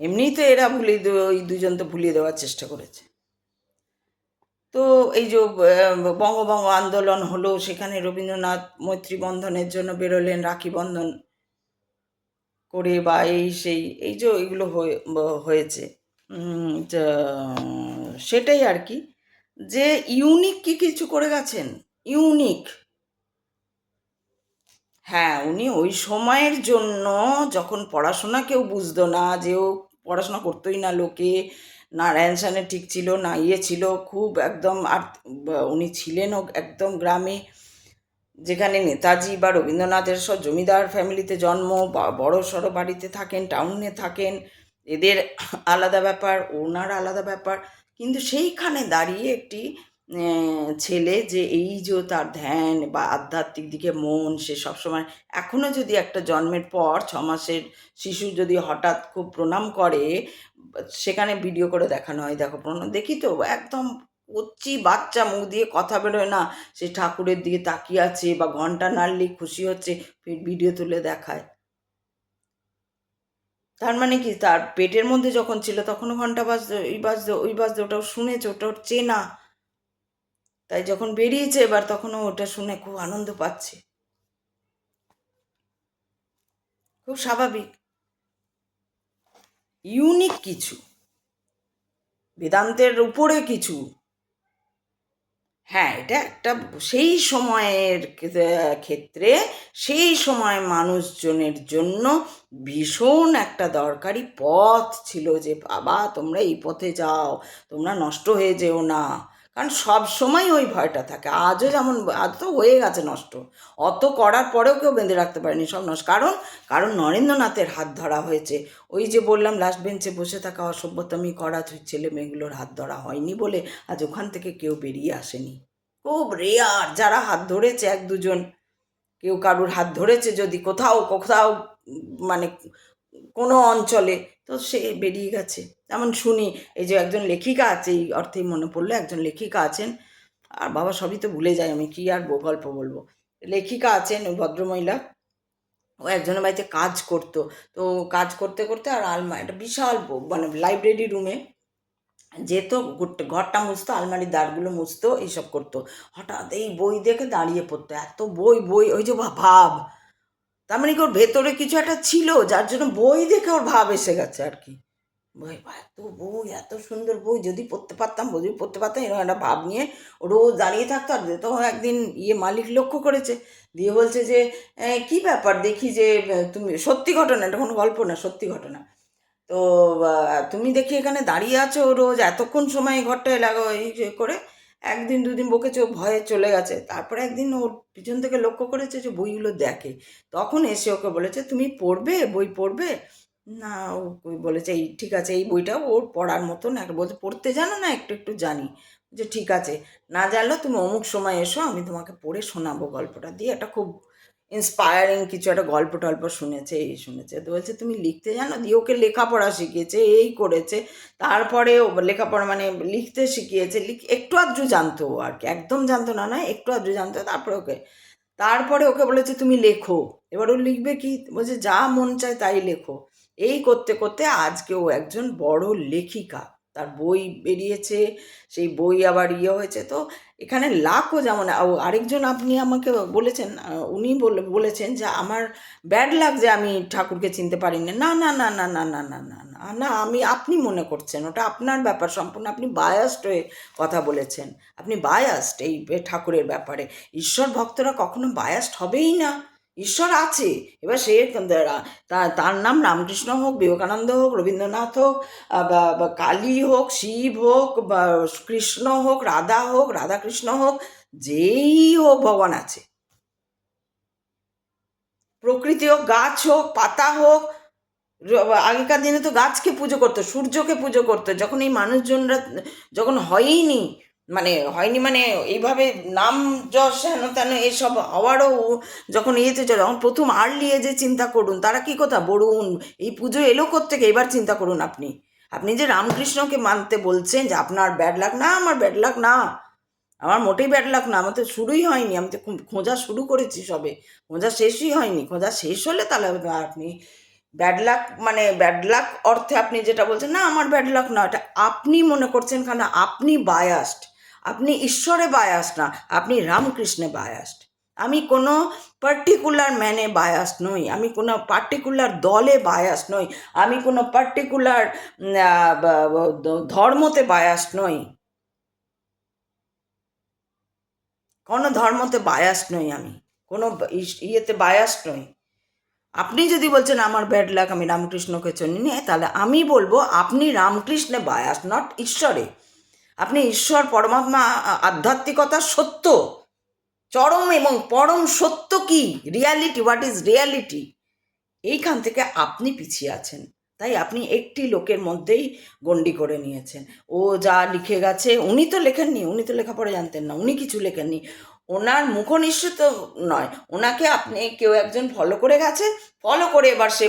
এমনিই তো এরা ওই দুজন তো ভুলিয়ে দেওয়ার চেষ্টা করেছে। তো এই যে বঙ্গভঙ্গ আন্দোলন হলো, সেখানে রবীন্দ্রনাথ মৈত্রী বন্ধনের জন্য বেরোলেন, রাখি বন্ধন করে বা এই সেই এই যে এগুলো হয়েছে, সেটাই আর কি, যে ইউনিক কি কিছু করে গেছেন, ইউনিক। হ্যাঁ, উনি ওই সময়ের জন্য, যখন পড়াশোনা কেউ বুঝতো না, যে ও পড়াশোনা করতোই না লোকে, না র্যান স্যানে ঠিক ছিল, না ইয়ে ছিল, খুব একদম। আর উনি ছিলেনও একদম গ্রামে, যেখানে নেতাজি বা রবীন্দ্রনাথের সব জমিদার ফ্যামিলিতে জন্ম, বা বড় সড়ো বাড়িতে থাকেন, টাউনে থাকেন, এদের আলাদা ব্যাপার, ওনার আলাদা ব্যাপার। কিন্তু সেইখানে দাঁড়িয়ে একটি ছেলে, যে এই যে তার ধ্যান বা আধ্যাত্মিক দিকে মন, সে সবসময় এখনও যদি একটা জন্মের পর 6 মাসের শিশু যদি হঠাৎ খুব প্রণাম করে, সেখানে ভিডিও করে দেখানো হয়, দেখো প্রণাম, দেখি তো একদম কচি বাচ্চা, মুখ দিয়ে কথা বেরোয় না, সে ঠাকুরের দিকে তাকিয়ে আছে, বা ঘন্টা নাড়লেই খুশি হচ্ছে, ভিডিও তুলে দেখায়। তার মানে কি, তার পেটের মধ্যে যখন ছিল তখনও ঘন্টা বাজতো, এই বাজতো, ওই বাজতো, ওটাও শুনেছে, ওটা ওর চেনা। তাই যখন বেরিয়েছে এবার, তখনও ওটা শুনে খুব আনন্দ পাচ্ছে, খুব স্বাভাবিক। ইউনিক কিছু, বেদান্তের উপরে কিছু। হ্যাঁ, এটা একটা সেই সময়ের ক্ষেত্রে, সেই সময় মানুষজনের জন্য ভীষণ একটা দরকারি পথ ছিল, যে বাবা তোমরা এই পথে যাও, তোমরা নষ্ট হয়ে যেও না। কারণ সব সময় ওই ভয়টা থাকে, আজও যেমন, আজ তো হয়ে গেছে নষ্ট, অত করার পরেও কেউ বেঁধে রাখতে পারেনি, সব নষ্ট। কারণ কারণ নরেন্দ্রনাথের হাত ধরা হয়েছে। ওই যে বললাম, লাস্ট বেঞ্চে বসে থাকা অসভ্যতামি করা ছেলে মেয়েগুলোর হাত ধরা হয়নি বলে আজ ওখান থেকে কেউ বেরিয়ে আসেনি। খুব রেয়ার যারা হাত ধরেছে, এক দুজন, কেউ কারুর হাত ধরেছে যদি কোথাও কোথাও, মানে কোনো অঞ্চলে, তো সে বেরিয়ে গেছে। যেমন শুনি, এই যে একজন লেখিকা আছে, এই অর্থেই মনে পড়লো, একজন লেখিকা আছেন, আর বাবা সবই তো ভুলে যাই আমি, কি আর গল্প বলবো। লেখিকা আছেন, ওই ভদ্রমহিলা, ও একজনের বাড়িতে কাজ করতো। তো কাজ করতে করতে, আর একটা বিশাল মানে লাইব্রেরি রুমে যেত, ঘরটা মুছতো, আলমারির দ্বারগুলো মুছতো, এইসব করতো। হঠাৎ এই বই দেখে দাঁড়িয়ে পড়তো, এত বই বই, ওই যে ভাব, তার মানে কি ওর ভেতরে কিছু একটা ছিল, যার জন্য বই দেখে ওর ভাব এসে গেছে আর কি। বই, এত বই, এত সুন্দর বই, যদি পড়তে পারতাম, যদি পড়তে পারতাম, এরকম একটা ভাব নিয়ে ও রোজ দাঁড়িয়ে থাকতো। আর তো একদিন মালিক লক্ষ্য করেছে, দিয়ে বলছে যে কি ব্যাপার দেখি, যে তুমি, সত্যি ঘটনা, এটা কোনো গল্প না, সত্যি ঘটনা, তো তুমি দেখি এখানে দাঁড়িয়ে আছো রোজ এতক্ষণ সময় ঘরটায় লাগো, এই যে করে একদিন দুদিন বকেছে, ও ভয়ে চলে গেছে। তারপরে একদিন ওর পিছন থেকে লক্ষ্য করেছে যে বইগুলো দেখে, তখন এসে ওকে বলেছে, তুমি পড়বে, বই পড়বে? না, ও বলেছে, এই ঠিক আছে, এই বইটা ওর পড়ার মতন একটা, বলছে পড়তে জানো না? একটু একটু জানি। যে ঠিক আছে, না জানলেও তুমি অমুক সময় এসো, আমি তোমাকে পড়ে শোনাবো গল্পটা, দিয়ে একটা খুব ইন্সপায়ারিং কিছু একটা গল্প টল্প শুনেছে, এই শুনেছে। তো বলছে তুমি লিখতে জানো? দিয়ে ওকে লেখাপড়া শিখিয়েছে, এই করেছে। তারপরে ও লেখাপড়া মানে লিখতে শিখিয়েছে, একটু আধটু জানতো ও আর কি, একদম জানতো না, নয়, একটু আধটু জানতো। তারপরে ওকে বলেছে তুমি লেখো। এবার ও লিখবে কি, বলছে যা মন চায় তাই লেখো। এই করতে করতে আজকে ও একজন বড় লেখিকা, তার বই বেরিয়েছে, সেই বই আবার হয়েছে। তো এখানে লাখও, যেমন আরেকজন আপনি আমাকে বলেছেন, উনি বলেছেন যে আমার ব্যাড লাগ যে আমি ঠাকুরকে চিনতে পারিনি। না না না না না না না না না না, আপনি মনে করছেন, ওটা আপনার ব্যাপার সম্পূর্ণ, আপনি বায়াসড হয়ে কথা বলেছেন, আপনি বায়াসড এই ঠাকুরের ব্যাপারে। ঈশ্বর ভক্তরা কখনো বায়াসড হবেই না, ঈশ্বর আছে। এবার সে তার নাম রামকৃষ্ণ হোক, বিবেকানন্দ হোক, রবীন্দ্রনাথ হোক, বা কালী হোক, শিব হোক, বা কৃষ্ণ হোক, রাধা হোক, রাধাকৃষ্ণ হোক, যেই হোক, ভগবান আছে। প্রকৃতি হোক, গাছ হোক, পাতা হোক, আগেকার দিনে তো গাছকে পুজো করতো, সূর্যকে পুজো করতো। যখন এই মানুষজনরা, যখন হয়নি মানে এইভাবে নাম যশ হেন তেন এসব হওয়ারও, যখন যখন প্রথম আর্লি এজে চিন্তা করুন, তারা কি কথা বলুন, এই পুজো এলো কোত্থেকে, এবার চিন্তা করুন আপনি। আপনি যে রামকৃষ্ণকে মানতে বলছেন যে আপনার ব্যাড লাক, না আমার ব্যাড লাক না, আমার মোটেই ব্যাড লাক না, আমার তো শুরুই হয়নি, আমি তো খোঁজা শুরু করেছি সবে, খোঁজা শেষই হয়নি। খোঁজা শেষ হলে তাহলে আপনি ব্যাড লাক, মানে ব্যাড লাক অর্থে আপনি যেটা বলছেন না আমার ব্যাড লাক না, এটা আপনি মনে করছেন, কারণ আপনি বায়াসড, আপনি ঈশ্বরে বায়াসড না, আপনি রামকৃষ্ণে বায়াসড। আমি কোনো পার্টিকুলার ম্যানে বায়াসড নই, আমি কোনো পার্টিকুলার দলে বায়াসড নই, আমি কোনো পার্টিকুলার ধর্মতে বায়াসড নই, কোনো ধর্মতে বায়াসড নই, আমি কোনো ইয়েতে বায়াসড নই। আপনি যদি বলছেন আমার ব্যাড লাক, আমি রামকৃষ্ণকে চিনি না, তাহলে আমি বলবো আপনি রামকৃষ্ণে বায়াস, নট ঈশ্বরে। আপনি ঈশ্বর, পরমাত্মা, আধ্যাত্মিকতা, সত্য, চরম এবং পরম সত্য কি, রিয়ালিটি, হোয়াট ইজ রিয়ালিটি, এইখান থেকে আপনি পিছিয়ে আছেন। তাই আপনি একটি লোকের মধ্যেই গণ্ডি করে নিয়েছেন। ও যা লিখে গেছে, উনি তো লেখেননি, উনি তো লেখাপড়া জানতেন না, উনি কিছু লেখেননি, ওনার মুখনিসৃত নয়, ওনাকে আপনি কেউ একজন ফলো করে গেছে, ফলো করে এবার সে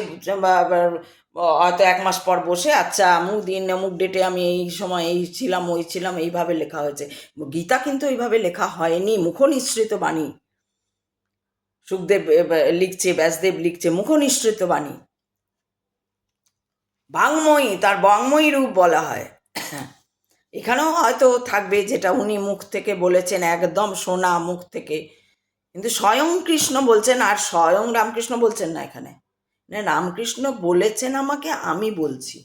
হয়তো 1 মাস পর বসে আচ্ছা অমুক দিন অমুক ডেটে আমি এই সময় এই ছিলাম ওই ছিলাম, এইভাবে লেখা হয়েছে। গীতা কিন্তু এইভাবে লেখা হয়নি, মুখনিসৃত বাণী। সুখদেব লিখছে, ব্যাসদেব লিখছে, মুখনিসৃত বাণী, বাংময়ী, তার বাংময়ী রূপ বলা হয়। এখানেও হয়তো থাকবে যেটা উনি মুখ থেকে বলেছেন, একদম শোনা মুখ থেকে, কিন্তু স্বয়ং কৃষ্ণ বলছেন, আর স্বয়ং রামকৃষ্ণ বলছেন না এখানে। না, রামকৃষ্ণ বলেছেন আমাকে, আমি বলছি,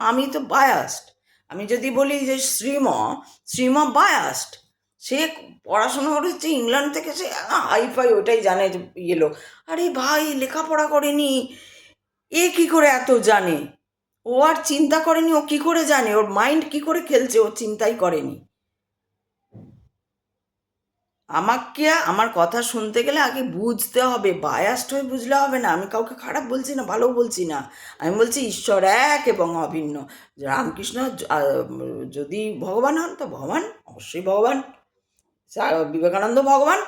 আমি তো বায়াসড। আমি যদি বলি যে শ্রীম বায়াসড, সে পড়াশোনা করেছে ইংল্যান্ড থেকে, সে হাইফাই ওটাই জানে যে ইয়ে লোক। আরে ভাই, লেখাপড়া করেনি, এ কি করে এত জানে? ও আর চিন্তা করেনি, ও কি করে জানে? ওর মাইন্ড কি করে খেলছে, ও চিন্তাই করেনি। আমাকে আমার কথা শুনতে গেলে আগে বুঝতে হবে, বায়াসড হয়ে বুঝলে হবে না। আমি কাউকে খারাপ বলছি না, ভালো বলছি না, আমি বলছি ঈশ্বর এক এবং অভিন্ন। রামকৃষ্ণ যদি ভগবান হন তো ভগবান, অবশ্যই ভগবান, বিবেকানন্দ ভগবান,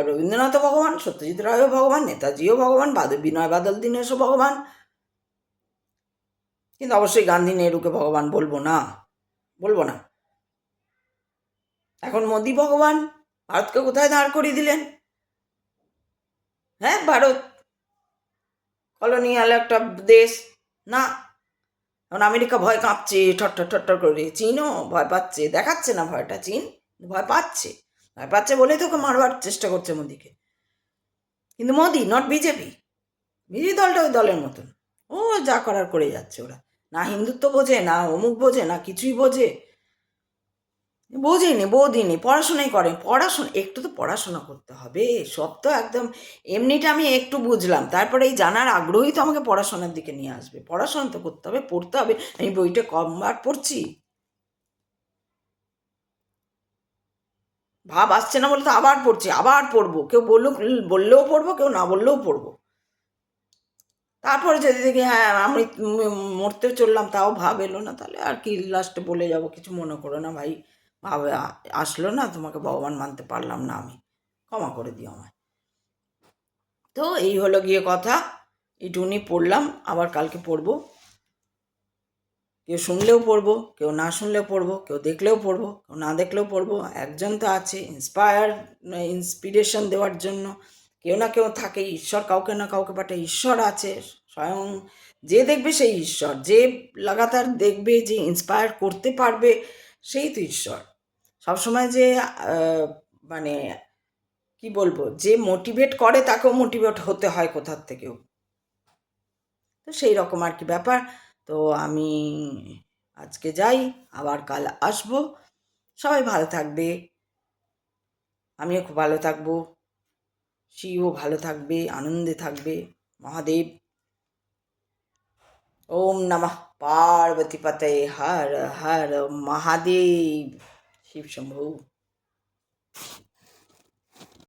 রবীন্দ্রনাথ ভগবান, সত্যজিৎ রায়ও ভগবান, নেতাজিও ভগবান, বিনয় বাদল দীনেশও ভগবান, কিন্তু অবশ্যই গান্ধী নেহরুকে ভগবান বলবো না, বলবো না। এখন মোদি ভগবান, ভারতকে কোথায় দাঁড় করিয়ে দিলেন? হ্যাঁ, ভারত কলোনিয়াল একটা দেশ না, এখন আমেরিকা ভয় কাঁপছে, ঠট্টর ঠট্টর করে, চীনও ভয় পাচ্ছে, দেখাচ্ছে না ভয়টা, চীন ভয় পাচ্ছে, ভয় পাচ্ছে বলেই তোকে মারবার চেষ্টা করছে মোদিকে। কিন্তু মোদি, নট বিজেপি, বিরোধী দলটা ওই দলের মতন, ও যা করার করে যাচ্ছে। ওরা না হিন্দুত্ব বোঝে, না অমুক বোঝে, না কিছুই বোঝে, বোঝেনি, পড়াশোনাই করে, পড়াশোনা একটু তো পড়াশোনা করতে হবে, সব তো একদম এমনিটা আমি একটু বুঝলাম, তারপরে এই জানার আগ্রহই তো আমাকে পড়াশোনার দিকে নিয়ে আসবে, পড়াশোনা তো করতে হবে, পড়তে হবে। আমি বইটা কমবার পড়ছি, ভাব আসছে না বলে তো আবার পড়ছি, আবার পড়বো, কেউ বললেও পড়বো, কেউ না বললেও পড়বো। তারপরে যদি দেখি হ্যাঁ আমি মরতে চললাম তাও ভাব এলো না, তাহলে আর কি লাস্টে বলে যাব, কিছু মনে করো না ভাই, ভাবে আসলো না, তোমাকে ভগবান মানতে পারলাম না, আমি ক্ষমা করে দিও আমায়। তো এই হলো গিয়ে কথা, এইটুকুনি পড়লাম, আবার কালকে পড়বো, কেউ শুনলেও পড়বো, কেউ না শুনলেও পড়বো, কেউ দেখলেও পড়বো, কেউ না দেখলেও পড়বো। একজন তো আছে ইন্সপিরেশন দেওয়ার জন্য, কেউ না কেউ থাকে, ঈশ্বর কাউকে না কাউকে পাঠায়, ঈশ্বর আছে স্বয়ং, যে দেখবে সেই ঈশ্বর, যে লাগাতার দেখবে, যে ইন্সপায়ার করতে পারবে সেই তো ঈশ্বর। সবসময় যে মানে কি বলবো, যে মোটিভেট করে তাকেও মোটিভেট হতে হয় কোথার থেকেও, তো সেই রকম আর কি ব্যাপার। তো আমি আজকে যাই, আবার কাল আসবো, সবাই ভালো থাকবে, আমিও খুব ভালো থাকবো, শিবও ভালো থাকবে, আনন্দে থাকবে। মহাদেব। ওম নমঃ পার্বতী পতয়ে, হর হর মহাদেব, শিব শম্ভু।